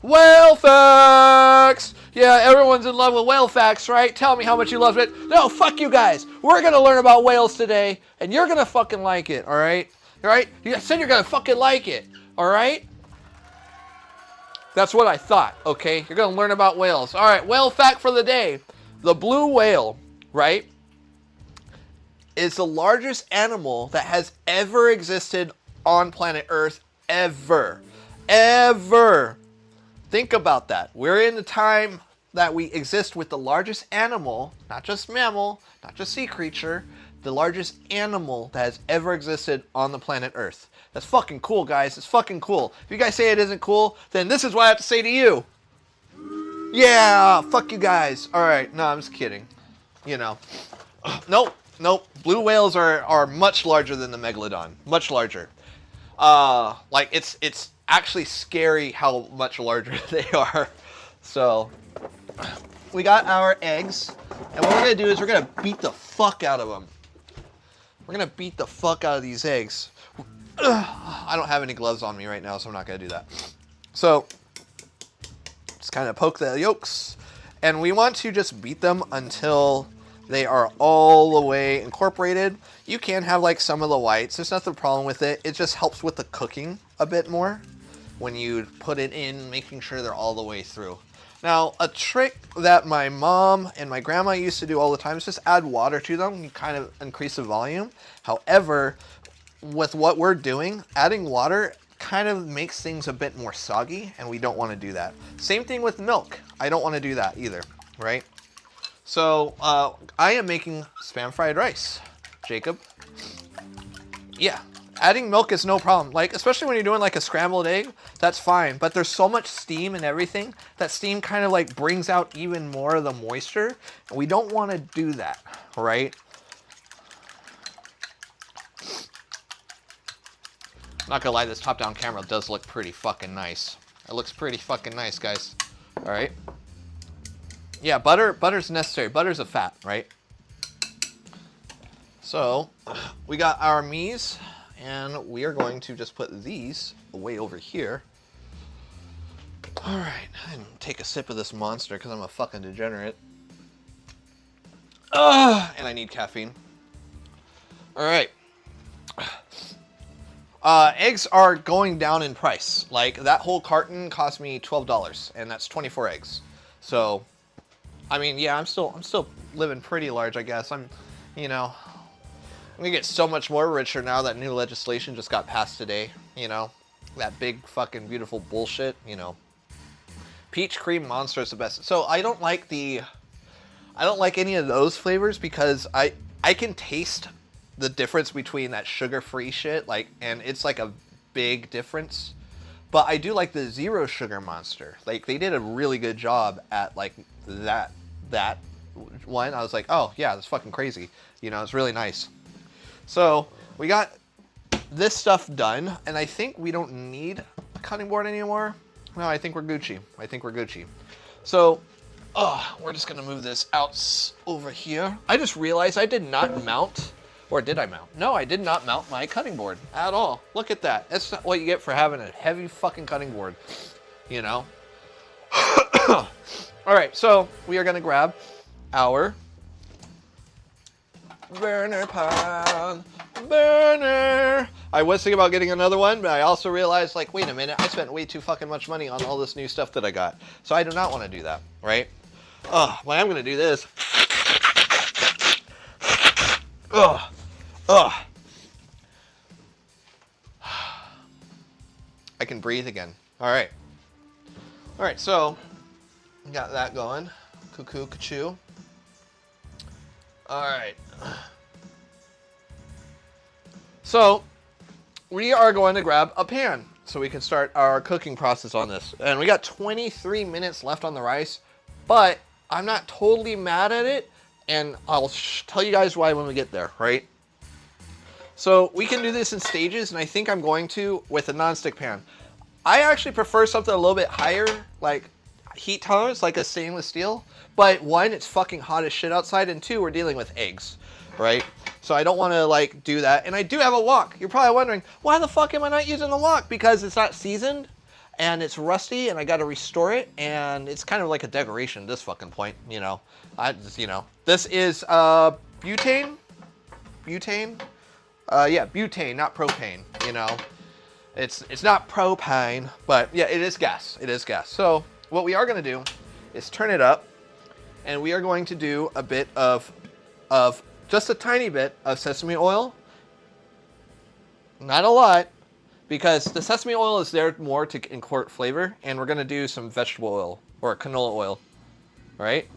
Speaker 1: whale facts. Yeah, everyone's in love with whale facts, right? Tell me how much you love it. No, fuck you guys. We're going to learn about whales today, and you're going to fucking like it, all right? All right? You said you're going to fucking like it, all right? That's what I thought, okay? You're going to learn about whales. All right, whale fact for the day. The blue whale, right, is the largest animal that has ever existed on planet Earth, ever. Ever. Think about that. We're in the time that we exist with the largest animal, not just mammal, not just sea creature, the largest animal that has ever existed on the planet Earth. That's fucking cool, guys. It's fucking cool. If you guys say it isn't cool, then this is what I have to say to you. Yeah, fuck you guys. All right, no, I'm just kidding. You know. Nope. Blue whales are much larger than the megalodon. Much larger. Like it's actually scary how much larger they are. So we got our eggs, and what we're gonna do is we're gonna beat the fuck out of them. We're gonna beat the fuck out of these eggs. I don't have any gloves on me right now, so I'm not gonna do that. So Just kind of poke the yolks. And we want to just beat them until they are all the way incorporated. You can have like some of the whites. There's nothing problem with it. It just helps with the cooking a bit more when you put it in, making sure they're all the way through. Now, a trick that my mom and my grandma used to do all the time is just add water to them. You kind of increase the volume. However, with what we're doing, adding water kind of makes things a bit more soggy, and we don't want to do that. Same thing with milk. I don't want to do that either, right? So, I am making Spam fried rice, Jacob. Yeah. Adding milk is no problem, like especially when you're doing like a scrambled egg, that's fine. But there's so much steam and everything, that steam kind of like brings out even more of the moisture. And we don't want to do that, right? Not gonna lie, this top-down camera does look pretty fucking nice. It looks pretty fucking nice, guys. All right. Yeah, butter's necessary. Butter's a fat, right? So we got our mies. And we are going to just put these away over here. All right, and take a sip of this monster because I'm a fucking degenerate. And I need caffeine. All right. Eggs are going down in price. Like that whole carton cost me $12, and that's 24 eggs. So, I mean, yeah, I'm still living pretty large, I guess. I'm gonna get so much more richer now that new legislation just got passed today, you know? That big fucking beautiful bullshit, you know. Peach cream monster is the best. So I don't like any of those flavors because I can taste the difference between that sugar-free shit, like, and it's like a big difference. But I do like the zero sugar monster. Like, they did a really good job at like that one. I was like, oh yeah, that's fucking crazy. You know, it's really nice. So we got this stuff done, and I think we don't need a cutting board anymore. No, I think we're Gucci. So, we're just gonna move this out over here. I just realized I did not mount, or did I mount? No, I did not mount my cutting board at all. Look at that. That's not what you get for having a heavy fucking cutting board, you know? All right, so we are gonna grab our burner pan, burner. I was thinking about getting another one, but I also realized, like, wait a minute, I spent way too fucking much money on all this new stuff that I got. So I do not want to do that, right? Well, I'm going to do this. I can breathe again. All right, so got that going. Cuckoo, ka-choo. All right. So we are going to grab a pan so we can start our cooking process on this. And we got 23 minutes left on the rice, but I'm not totally mad at it. And I'll tell you guys why when we get there, right? So we can do this in stages, and I think I'm going to with a nonstick pan. I actually prefer something a little bit higher, like heat tolerance, like a stainless steel. But one, it's fucking hot as shit outside, and two, we're dealing with eggs, right? So I don't want to like do that. And I do have a wok. You're probably wondering, why the fuck am I not using the wok? Because it's not seasoned, and it's rusty, and I got to restore it, and it's kind of like a decoration at this fucking point, you know. This is butane. Yeah, butane, not propane. You know, it's not propane, but yeah, it is gas. So what we are going to do is turn it up. And we are going to do a bit of just a tiny bit of sesame oil. Not a lot, because the sesame oil is there more to impart flavor. And we're going to do some vegetable oil or canola oil, right?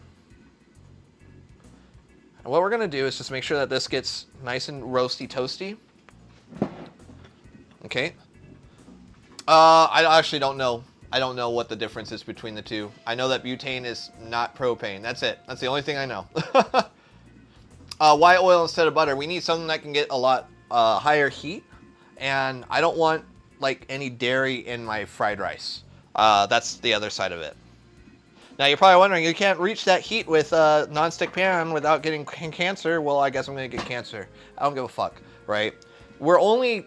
Speaker 1: And what we're going to do is just make sure that this gets nice and roasty toasty. Okay. I actually don't know. I don't know what the difference is between the two. I know that butane is not propane. That's it. That's the only thing I know. Why oil instead of butter? We need something that can get a lot higher heat. And I don't want like any dairy in my fried rice. That's the other side of it. Now you're probably wondering, you can't reach that heat with a nonstick pan without getting cancer. Well, I guess I'm going to get cancer. I don't give a fuck, right? We're only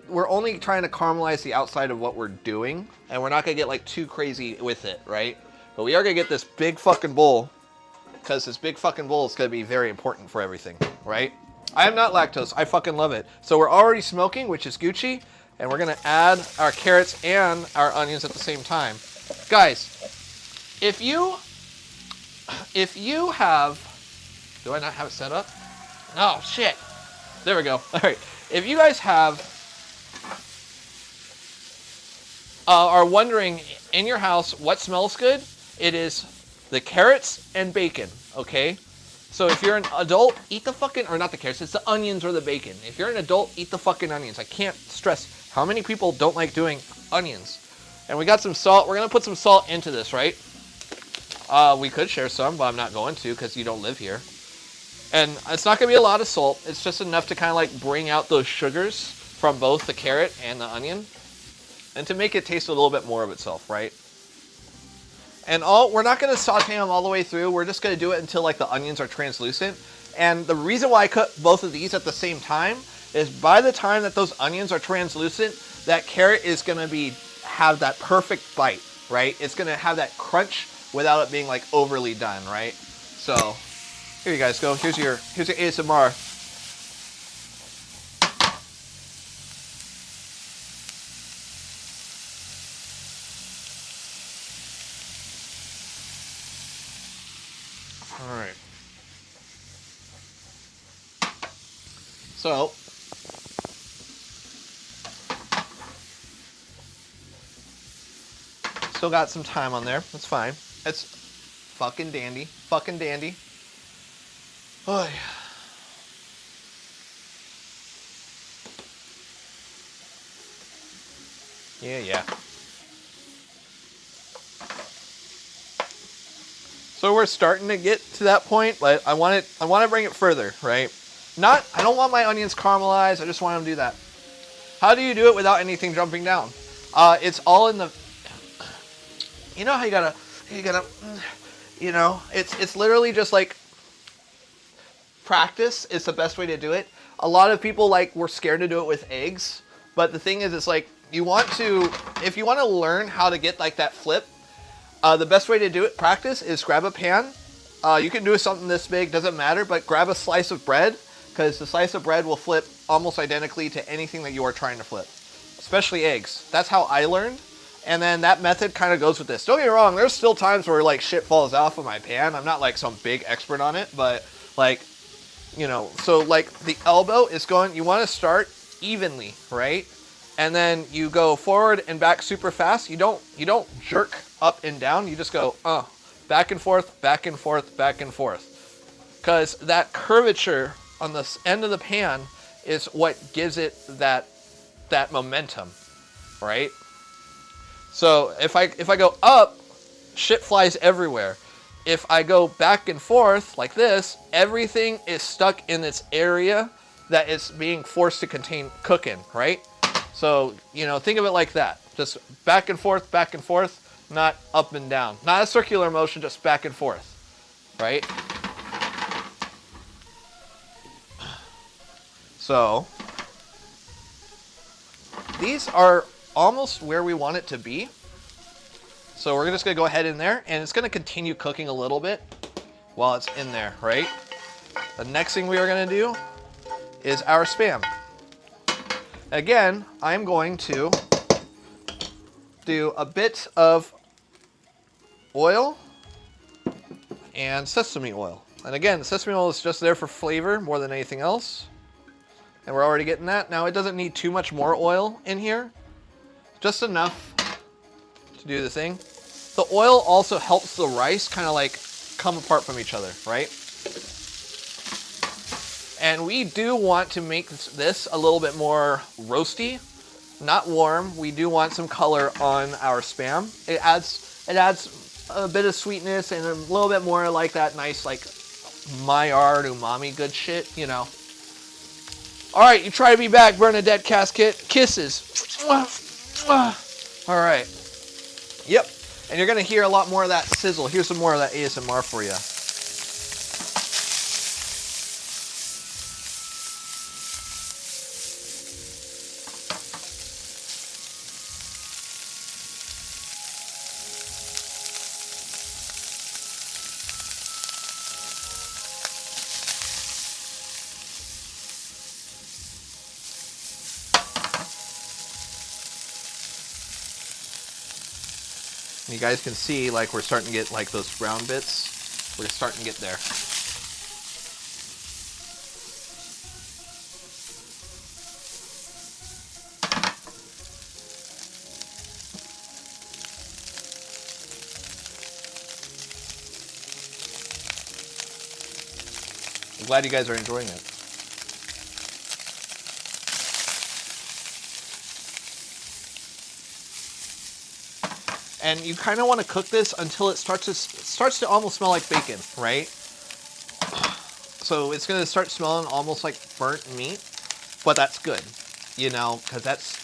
Speaker 1: trying to caramelize the outside of what we're doing, and we're not gonna get like too crazy with it, right? But we are gonna get this big fucking bowl, because this big fucking bowl is gonna be very important for everything, right? I am not lactose. I fucking love it. So we're already smoking, which is Gucci, and we're gonna add our carrots and our onions at the same time. Guys, if you have, do I not have it set up? Oh shit. There we go. All right. If you guys are wondering in your house what smells good, it is the carrots and bacon, okay? So if you're an adult, eat the fucking, or not the carrots, it's the onions or the bacon. If you're an adult, eat the fucking onions. I can't stress how many people don't like doing onions. And we got some salt. We're going to put some salt into this, right? We could share some, but I'm not going to because you don't live here. And it's not going to be a lot of salt. It's just enough to kind of like bring out those sugars from both the carrot and the onion. And to make it taste a little bit more of itself, right? And we're not going to saute them all the way through. We're just going to do it until like the onions are translucent. And the reason why I cook both of these at the same time is by the time that those onions are translucent, that carrot is going to have that perfect bite, right? It's going to have that crunch without it being like overly done, right? So here you guys go. Here's your ASMR. All right. So still got some time on there. That's fine. It's fucking dandy. Fucking dandy. Oh, yeah. Yeah. So we're starting to get to that point, but I want to bring it further, right? I don't want my onions caramelized. I just want them to do that. How do you do it without anything jumping down? It's all in the, you know how you gotta, it's literally just like practice is the best way to do it. A lot of people were scared to do it with eggs, but the thing is, it's like if you want to learn how to get like that flip, the best way to do it, practice, is grab a pan. You can do something this big, doesn't matter, but grab a slice of bread, because the slice of bread will flip almost identically to anything that you are trying to flip, especially eggs. That's how I learned. And then that method kind of goes with this. Don't get me wrong, there's still times where like shit falls off of my pan. I'm not like some big expert on it, but like, so like the elbow is going, you want to start evenly, right? And then you go forward and back super fast. You don't jerk up and down. You just go back and forth, back and forth, back and forth. Because that curvature on the end of the pan is what gives it that momentum, right? So if I go up, shit flies everywhere. If I go back and forth like this, everything is stuck in its area that is being forced to contain cooking, right? So, think of it like that. Just back and forth, not up and down. Not a circular motion, just back and forth, right? So, these are almost where we want it to be. So we're just going to go ahead in there, and it's going to continue cooking a little bit while it's in there, right? The next thing we are going to do is our Spam. Again, I'm going to do a bit of oil and sesame oil. And again, the sesame oil is just there for flavor more than anything else. And we're already getting that. Now, it doesn't need too much more oil in here. Just enough to do the thing. The oil also helps the rice kind of like come apart from each other, right? And we do want to make this a little bit more roasty, not warm. We do want some color on our Spam. It adds a bit of sweetness and a little bit more like that nice like Maillard umami good shit, All right, you try to be back, Bernadette Casket. Kisses. All right. Yep. And you're going to hear a lot more of that sizzle. Here's some more of that ASMR for you. You guys can see like we're starting to get like those brown bits. We're starting to get there. I'm glad you guys are enjoying it. And you kind of want to cook this until it starts to almost smell like bacon, right? So it's going to start smelling almost like burnt meat, but that's good, you know, because that's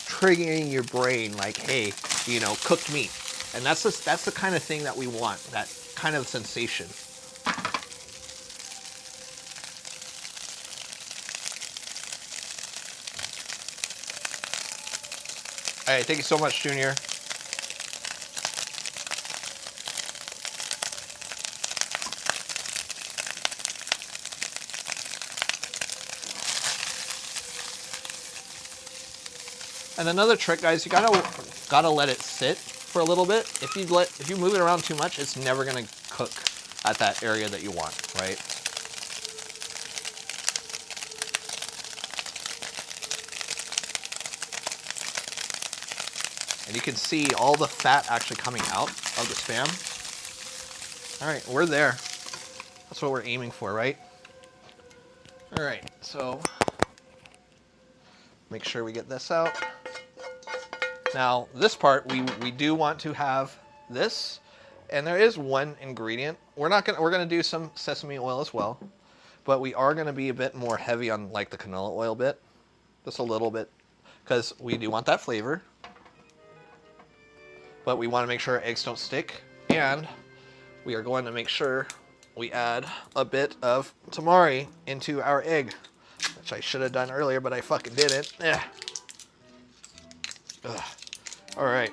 Speaker 1: triggering your brain like, hey, you know, cooked meat. And that's the kind of thing that we want, that kind of sensation. All right, thank you so much, Junior. And another trick, guys, you gotta let it sit for a little bit. If you move it around too much, it's never gonna cook at that area that you want, right? And you can see all the fat actually coming out of the Spam. All right, we're there. That's what we're aiming for, right? All right, so make sure we get this out. Now, this part, we do want to have this, and there is one ingredient. We're gonna do some sesame oil as well, but we are gonna be a bit more heavy on like the canola oil bit, just a little bit, because we do want that flavor. But we want to make sure our eggs don't stick, and we are going to make sure we add a bit of tamari into our egg, which I should have done earlier, but I fucking didn't. Yeah. All right.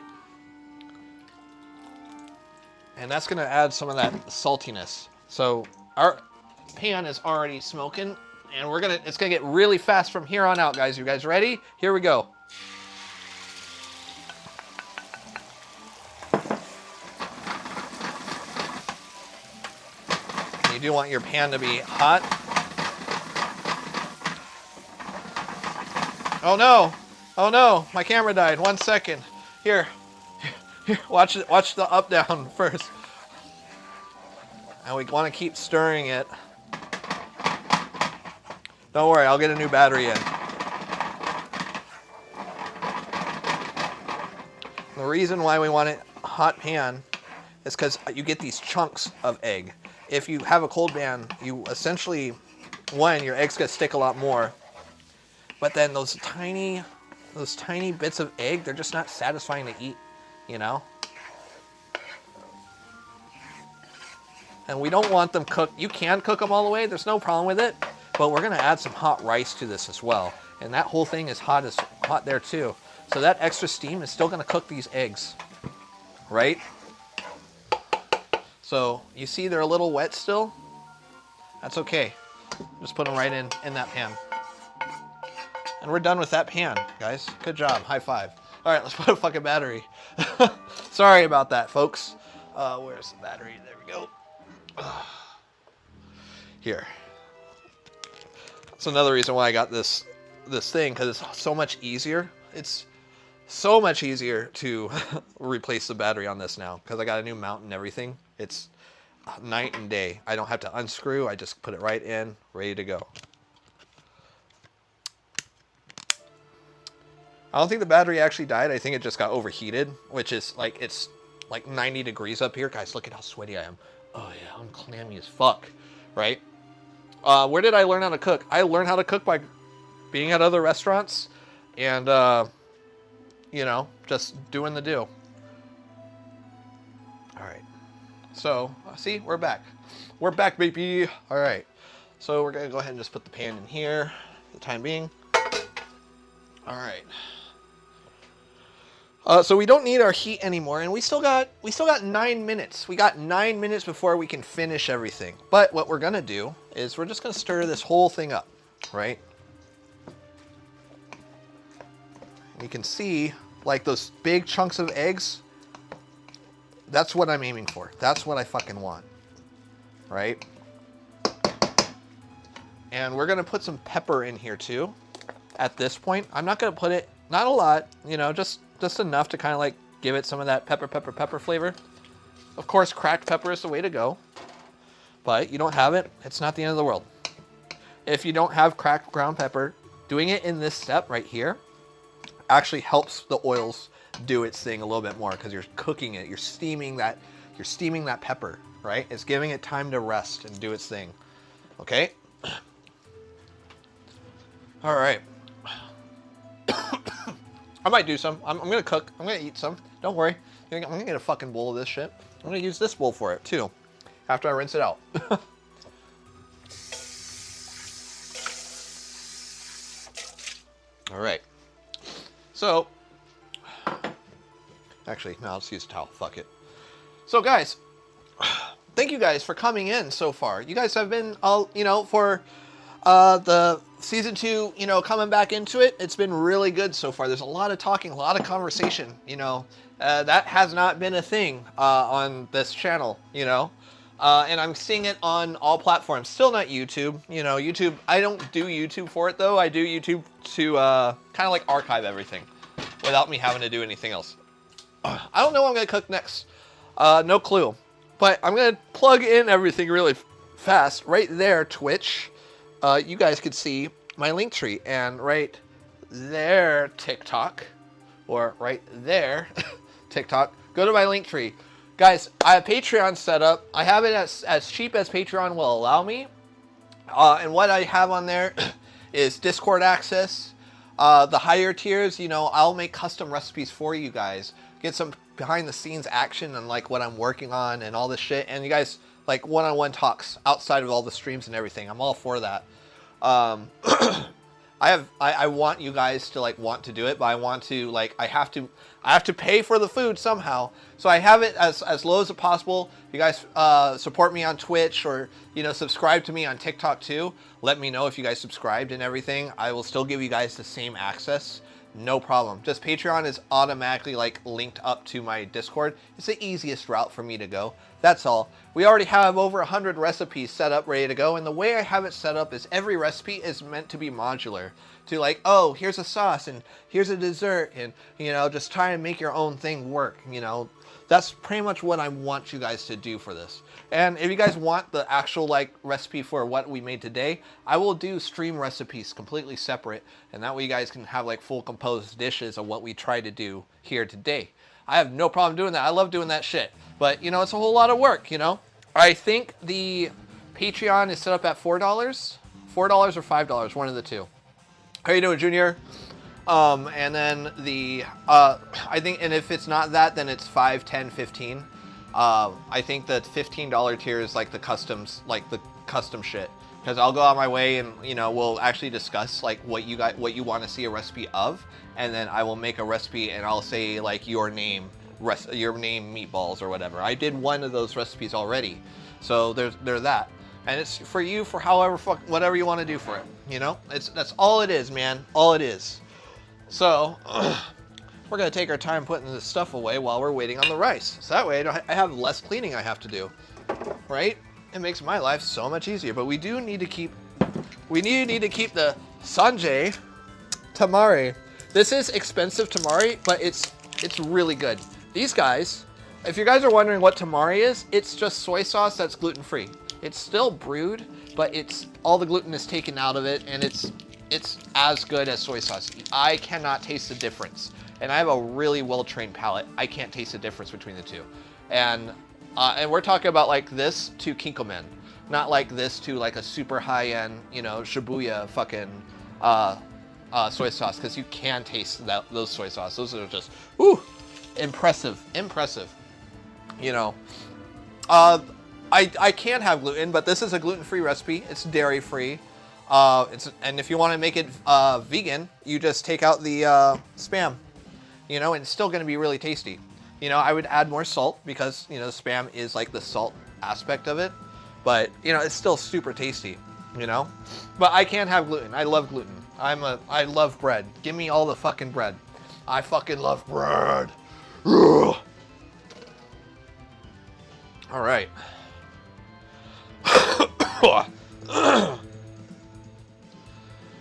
Speaker 1: And that's going to add some of that saltiness. So our pan is already smoking, and it's going to get really fast from here on out, guys. You guys ready? Here we go. You do want your pan to be hot. Oh no! Oh no! My camera died. 1 second. Here, watch it. Watch the up down first. And we want to keep stirring it. Don't worry, I'll get a new battery in. The reason why we want it hot pan is because you get these chunks of egg. If you have a cold pan, you essentially, one, your egg's gonna stick a lot more, but then those tiny bits of egg, they're just not satisfying to eat, you know? And we don't want them cooked. You can cook them all the way, there's no problem with it, but we're gonna add some hot rice to this as well. And that whole thing is hot there too. So that extra steam is still gonna cook these eggs, right? So you see they're a little wet still? That's okay. Just put them right in that pan. And we're done with that pan, guys. Good job, high five. All right, let's put a fucking battery. Sorry about that, folks. Where's the battery? There we go. Here. That's another reason why I got this thing, because it's so much easier. It's so much easier to replace the battery on this now, because I got a new mount and everything. It's night and day. I don't have to unscrew. I just put it right in, ready to go. I don't think the battery actually died. I think it just got overheated, which is like, it's like 90 degrees up here. Guys, look at how sweaty I am. Oh yeah, I'm clammy as fuck, right? Where did I learn how to cook? I learned how to cook by being at other restaurants and, you know, just doing the do. All right. So, see, we're back. We're back, baby. All right. So we're going to go ahead and just put the pan in here for the time being. All right. So we don't need our heat anymore, and we still got 9 minutes. We got 9 minutes before we can finish everything. But what we're going to do is we're just going to stir this whole thing up, right? You can see like those big chunks of eggs. That's what I'm aiming for. That's what I fucking want, right? And we're gonna put some pepper in here too. At this point, I'm not gonna put it, not a lot, you know, just enough to kind of like give it some of that pepper flavor. Of course, cracked pepper is the way to go, but you don't have it, it's not the end of the world. If you don't have cracked ground pepper, doing it in this step right here actually helps the oils do its thing a little bit more because you're cooking it, you're steaming that pepper, right? It's giving it time to rest and do its thing. Okay? All right. I might do some. I'm gonna cook. I'm gonna eat some. Don't worry. I'm gonna get a fucking bowl of this shit. I'm gonna use this bowl for it too, after I rinse it out. All right. So, actually, no, let's use a towel. Fuck it. So, guys, thank you guys for coming in so far. You guys have been, you know, for the season 2, you know, coming back into it. It's been really good so far. There's a lot of talking, a lot of conversation. You know, that has not been a thing on this channel. You know. And I'm seeing it on all platforms. Still not YouTube. You know, YouTube, I don't do YouTube for it, though. I do YouTube to kind of like archive everything without me having to do anything else. I don't know what I'm going to cook next. No clue. But I'm going to plug in everything really fast. Right there, Twitch, you guys could see my link tree. And right there, TikTok, or right there, TikTok, go to my link tree. Guys, I have Patreon set up. I have it as cheap as Patreon will allow me. And what I have on there is Discord access. The higher tiers, you know, I'll make custom recipes for you guys. Get some behind the scenes action on like what I'm working on and all this shit. And you guys, like one-on-one talks outside of all the streams and everything. I'm all for that. I want you guys to like want to do it, but I want to like, I have to pay for the food somehow. So I have it as low as possible. You guys support me on Twitch, or, you know, subscribe to me on TikTok too. Let me know if you guys subscribed and everything. I will still give you guys the same access. No problem. Just Patreon is automatically like linked up to my Discord. It's the easiest route for me to go. That's all. We already have over 100 recipes set up, ready to go. And the way I have it set up is every recipe is meant to be modular. To like, oh, here's a sauce and here's a dessert, and, you know, just try and make your own thing work. You know, that's pretty much what I want you guys to do for this. And if you guys want the actual like recipe for what we made today, I will do stream recipes completely separate, and that way you guys can have like full composed dishes of what we try to do here today. I have no problem doing that. I love doing that shit. But, you know, it's a whole lot of work, you know. I think the Patreon is set up at $4. $4 or $5, one of the two. How you doing, Junior? And then the, I think, and if it's not that, then it's 5, 10, 15. I think the $15 tier is like the customs, like the custom shit. Because I'll go out my way and, you know, we'll actually discuss like what you want to see a recipe of. And then I will make a recipe and I'll say like your name meatballs or whatever. I did one of those recipes already. So there's that. And it's for you for however whatever you want to do for it. You know, that's all it is, man. All it is. So we're gonna take our time putting this stuff away while we're waiting on the rice. So that way I have less cleaning I have to do, right? It makes my life so much easier. But we do need to keep the Sanjay tamari. This is expensive tamari, but it's really good. These guys, if you guys are wondering what tamari is, it's just soy sauce that's gluten-free. It's still brewed, but it's all the gluten is taken out of it, and it's as good as soy sauce. I cannot taste the difference, and I have a really well-trained palate. I can't taste the difference between the two, and we're talking about like this to Kinkomen, not like this to like a super high-end, you know, Shibuya fucking soy sauce, because you can taste those soy sauce. Those are just impressive. You know, I can have gluten, but this is a gluten-free recipe. It's dairy-free. And if you want to make it vegan, you just take out the Spam. You know, and it's still going to be really tasty. You know, I would add more salt because, you know, the Spam is like the salt aspect of it. But, you know, it's still super tasty, you know. But I can't have gluten. I love gluten. I love bread. Give me all the fucking bread. I fucking love bread. Ugh. All right. Ugh.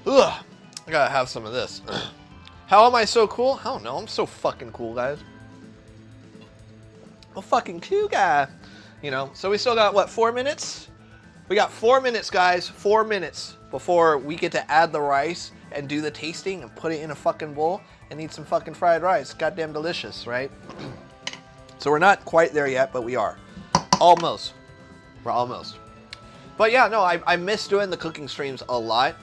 Speaker 1: I gotta have some of this. How am I so cool? I don't know. I'm so fucking cool, guys. I'm a fucking cool guy. You know, so we still got, what, 4 minutes? We got 4 minutes, guys. 4 minutes before we get to add the rice and do the tasting and put it in a fucking bowl and eat some fucking fried rice. Goddamn delicious, right? So we're not quite there yet, but we are. Almost. We're almost. But yeah, no, I miss doing the cooking streams a lot.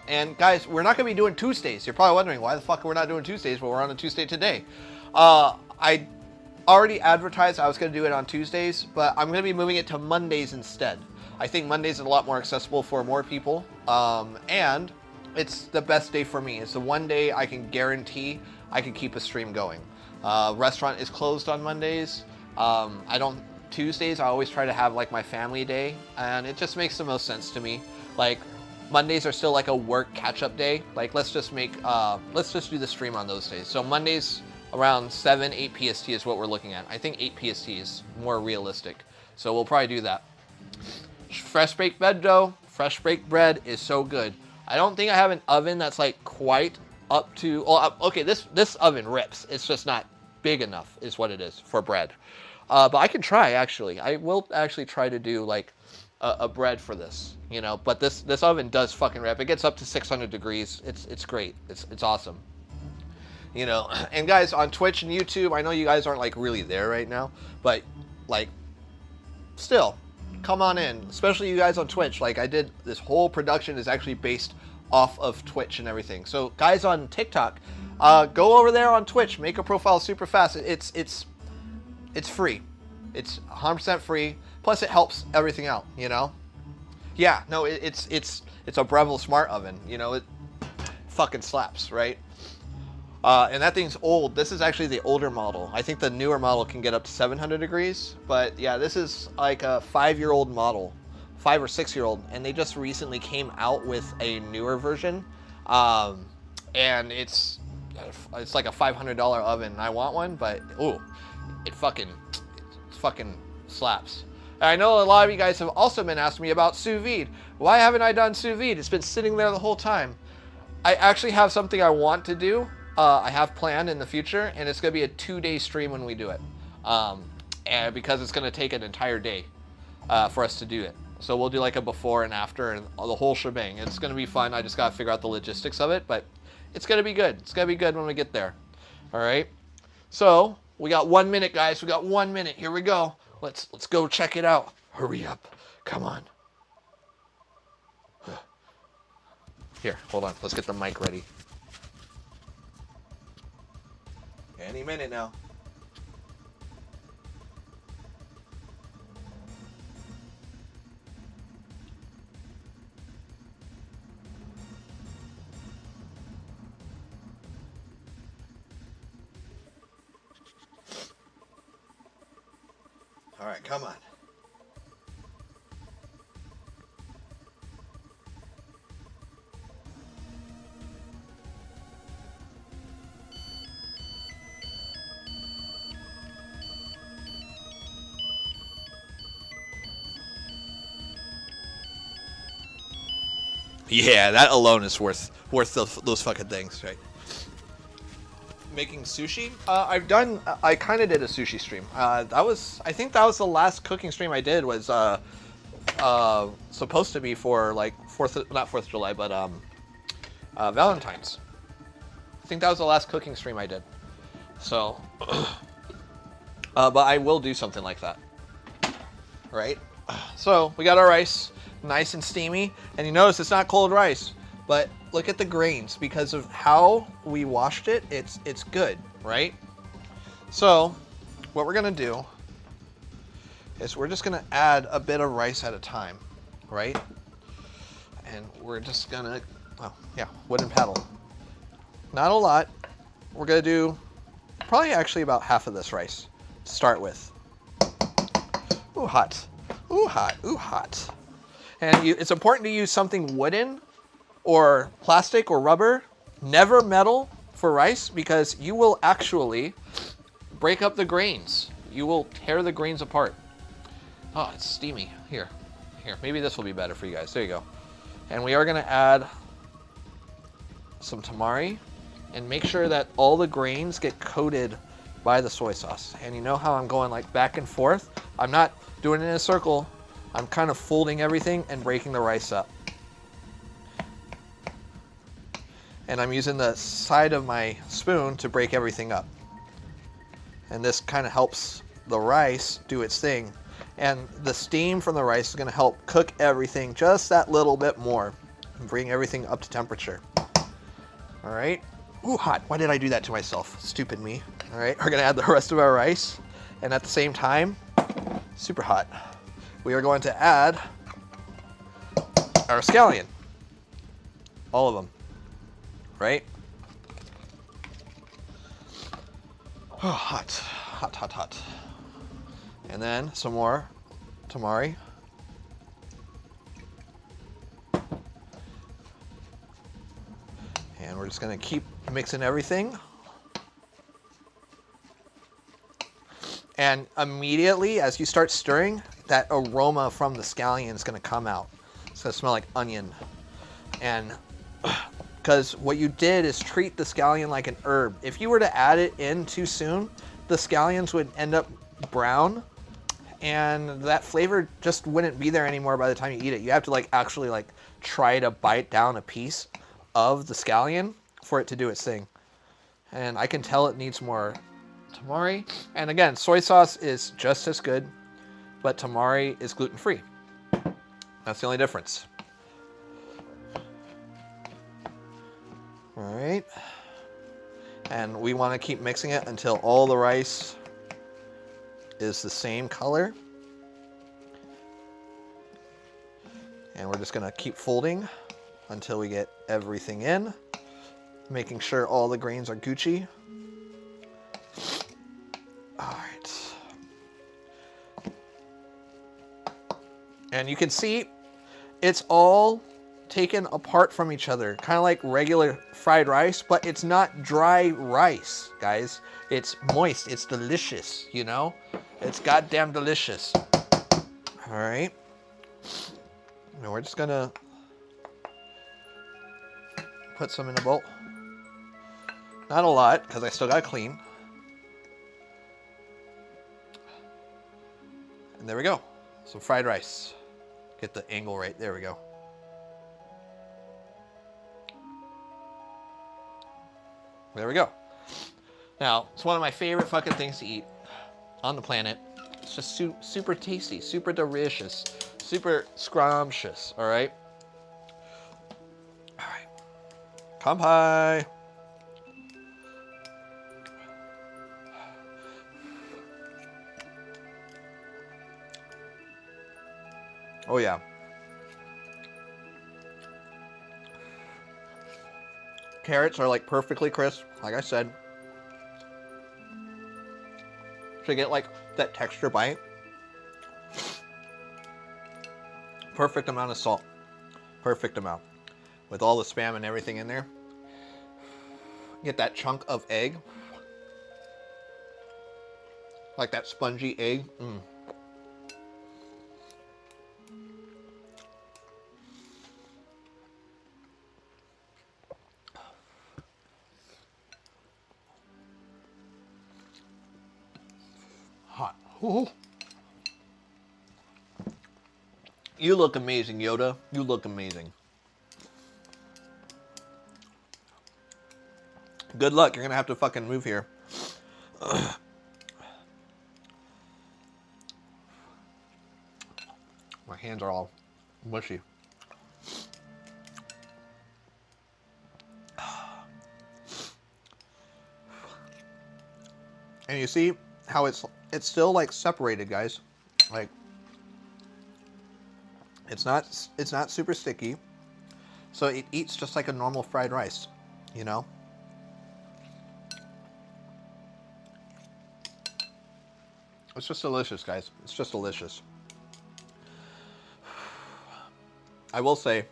Speaker 1: And guys, we're not going to be doing Tuesdays. You're probably wondering why the fuck we're not doing Tuesdays, but we're on a Tuesday today. I already advertised I was going to do it on Tuesdays, but I'm going to be moving it to Mondays instead. I think Mondays is a lot more accessible for more people. And it's the best day for me. It's the one day I can guarantee I can keep a stream going. Restaurant is closed on Mondays. Tuesdays, I always try to have like my family day, and it just makes the most sense to me. Like Mondays are still like a work catch-up day. Like let's just do the stream on those days. So Mondays around 7, 8 PST is what we're looking at. I think 8 PST is more realistic. So we'll probably do that. Fresh baked bread dough. Fresh baked bread is so good. I don't think I have an oven that's like quite up to, okay, this oven rips. It's just not big enough is what it is for bread. But I can try, actually. I will actually try to do like a bread for this, you know, but this oven does fucking rip. It gets up to 600 degrees. It's great. It's awesome. You know, and guys on Twitch and YouTube, I know you guys aren't like really there right now, but like still come on in, especially you guys on Twitch. Like I did, this whole production is actually based off of Twitch and everything. So guys on TikTok, go over there on Twitch, make a profile super fast. It's free. It's 100% free. Plus it helps everything out, you know? Yeah, no, it's a Breville Smart Oven, you know, it fucking slaps, right? And that thing's old. This is actually the older model. I think the newer model can get up to 700 degrees, but yeah, this is like a 5-year-old model, 5 or 6-year-old, and they just recently came out with a newer version, and it's like a $500 oven. I want one, but ooh, it fucking slaps. And I know a lot of you guys have also been asking me about sous vide. Why haven't I done sous vide? It's been sitting there the whole time. I actually have something I want to do. I have planned in the future, and it's going to be a 2-day stream when we do it. And because it's going to take an entire day for us to do it. So we'll do like a before and after and the whole shebang. It's going to be fun. I just got to figure out the logistics of it, but it's going to be good. It's going to be good when we get there. All right. So we got 1 minute, guys. We got 1 minute. Here we go. Let's go check it out. Hurry up. Come on. Here, hold on. Let's get the mic ready. Any minute now. All right, come on. Yeah, that alone is worth those fucking things, right? Making sushi. I kind of did a sushi stream. I think that was the last cooking stream I did. Was supposed to be for like not 4th of July, but Valentine's. I think that was the last cooking stream I did. So, but I will do something like that. Right. So we got our rice, nice and steamy, and you notice it's not cold rice. But look at the grains, because of how we washed it, it's good, right? So what we're gonna do is we're just gonna add a bit of rice at a time, right? And we're just gonna, wooden paddle. Not a lot. We're gonna do probably actually about half of this rice to start with. Ooh, hot. Ooh, hot. Ooh, hot. And it's important to use something wooden or plastic or rubber, never metal for rice, because you will actually break up the grains. You will tear the grains apart. Oh, it's steamy. Here, maybe this will be better for you guys. There you go. And we are gonna add some tamari and make sure that all the grains get coated by the soy sauce. And you know how I'm going like back and forth? I'm not doing it in a circle. I'm kind of folding everything and breaking the rice up. And I'm using the side of my spoon to break everything up. And this kind of helps the rice do its thing. And the steam from the rice is gonna help cook everything just that little bit more and bring everything up to temperature. All right. Ooh, hot. Why did I do that to myself? Stupid me. All right, we're gonna add the rest of our rice. And at the same time, super hot, we are going to add our scallion. All of them, right? Oh, hot, hot, hot, hot. And then some more tamari. And we're just gonna keep mixing everything. And immediately, as you start stirring, that aroma from the scallion is gonna come out. It's gonna smell like onion. And because what you did is treat the scallion like an herb. If you were to add it in too soon, the scallions would end up brown and that flavor just wouldn't be there anymore by the time you eat it. You have to like actually like try to bite down a piece of the scallion for it to do its thing. And I can tell it needs more tamari. And again, soy sauce is just as good, but tamari is gluten-free. That's the only difference. All right. And we want to keep mixing it until all the rice is the same color. And we're just going to keep folding until we get everything in, making sure all the grains are Gucci. All right. And you can see it's all taken apart from each other, kind of like regular fried rice, but it's not dry rice, guys. It's moist, it's delicious, you know? It's goddamn delicious. All right. Now we're just gonna put some in a bowl. Not a lot, because I still gotta clean. And there we go. Some fried rice. Get the angle right. There we go. There we go. Now, it's one of my favorite fucking things to eat on the planet. It's just super tasty, super delicious, super scrumptious, all right? All right. Kanpai. Oh, yeah. Carrots are like perfectly crisp, like I said. To get like that texture bite. Perfect amount of salt. Perfect amount. With all the Spam and everything in there. Get that chunk of egg. Like that spongy egg. Mm. Hot. Ooh. You look amazing, Yoda. You look amazing. Good luck. You're gonna have to fucking move here. Ugh. My hands are all mushy. And you see how it's still like separated, guys. Like it's not super sticky, so it eats just like a normal fried rice, you know. It's just delicious, guys. It's just delicious. I will say,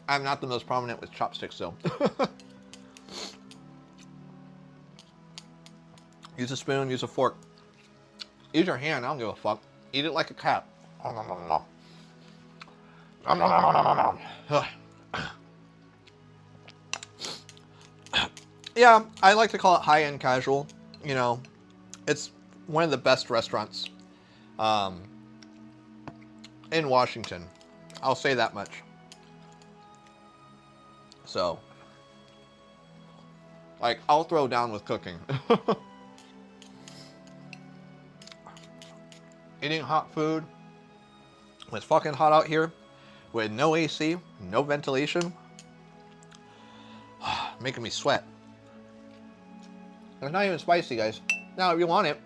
Speaker 1: I'm not the most prominent with chopsticks, though. Use a spoon, use a fork. Use your hand, I don't give a fuck. Eat it like a cat. Nom, nom, nom, nom, nom, nom, nom. Yeah, I like to call it high-end casual. You know, it's one of the best restaurants in Washington. I'll say that much. So, like, I'll throw down with cooking. Eating hot food. It's fucking hot out here with no AC, no ventilation. Making me sweat. It's not even spicy, guys. Now, if you want it,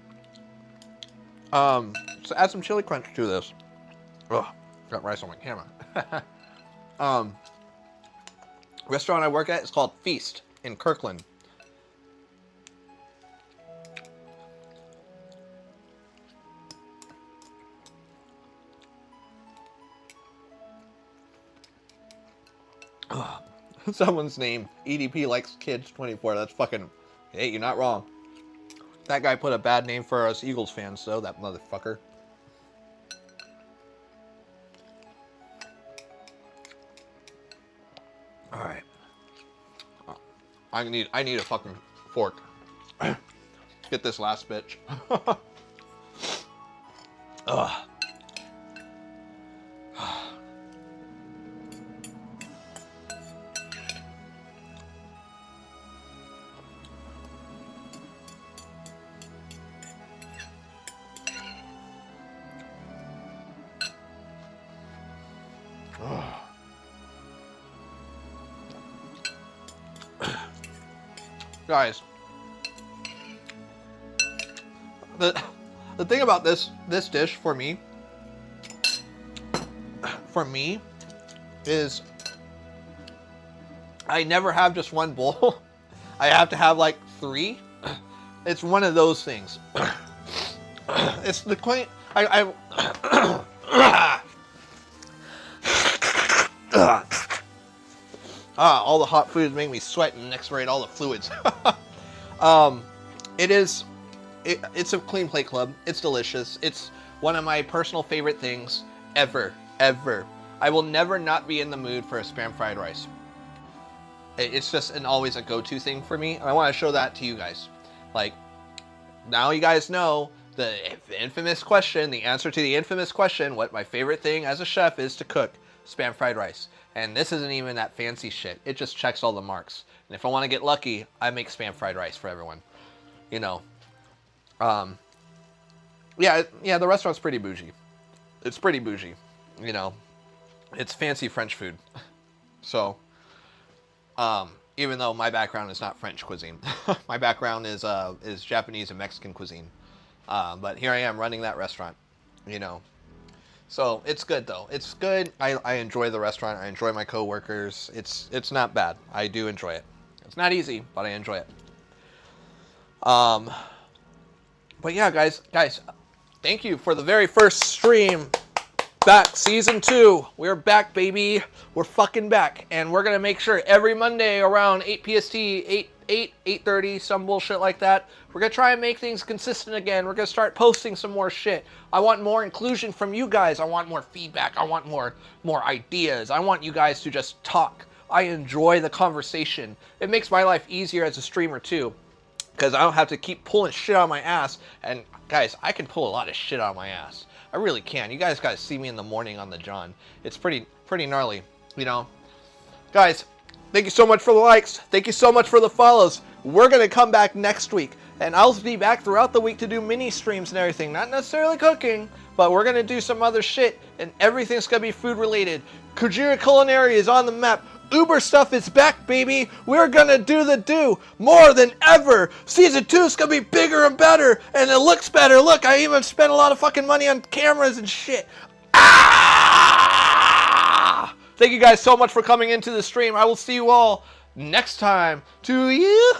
Speaker 1: so add some chili crunch to this. Ugh, got rice on my camera. Restaurant I work at is called Feast in Kirkland. Ugh. Someone's name, EDP likes kids 24. That's fucking, hey, you're not wrong. That guy put a bad name for us Eagles fans, though, that motherfucker. All right. I need a fucking fork. Get this last bitch. Ugh. Guys, the thing about this dish for me is I never have just one bowl. I have to have like 3. It's one of those things. It's the quaint. All the hot foods make me sweat and expirate all the fluids. It's a clean plate club. It's delicious. It's one of my personal favorite things ever. I will never not be in the mood for a Spam fried rice. It's just always a go-to thing for me. And I want to show that to you guys. Like, now you guys know the infamous question, the answer to the infamous question, what my favorite thing as a chef is to cook. Spam fried rice. And this isn't even that fancy shit. It just checks all the marks. And if I want to get lucky, I make Spam fried rice for everyone. You know. Yeah, the restaurant's pretty bougie. It's pretty bougie. You know. It's fancy French food. So, even though my background is not French cuisine. My background is Japanese and Mexican cuisine. But here I am running that restaurant. You know. So it's good though. It's good. I enjoy the restaurant. I enjoy my coworkers. It's not bad. I do enjoy it. It's not easy, but I enjoy it. But yeah, guys, thank you for the very first stream. Back, season 2. We're back, baby. We're fucking back, and we're gonna make sure every Monday around 8 PST, 8:30, some bullshit like that. We're gonna try and make things consistent again. We're gonna start posting some more shit. I want more inclusion from you guys. I want more feedback. I want more ideas. I want you guys to just talk. I enjoy the conversation. It makes my life easier as a streamer too, because I don't have to keep pulling shit out of my ass. And guys, I can pull a lot of shit out of my ass. I really can. You guys gotta see me in the morning on the John. It's pretty gnarly, you know. Guys, thank you so much for the likes. Thank you so much for the follows. We're gonna come back next week, and I'll be back throughout the week to do mini streams and everything. Not necessarily cooking, but we're gonna do some other shit, and everything's gonna be food related. Kujira Culinary is on the map. Uber stuff is back, baby. We're gonna do the do more than ever. Season 2 is gonna be bigger and better, and it looks better. Look, I even spent a lot of fucking money on cameras and shit. Ah! Thank you guys so much for coming into the stream. I will see you all next time. To you.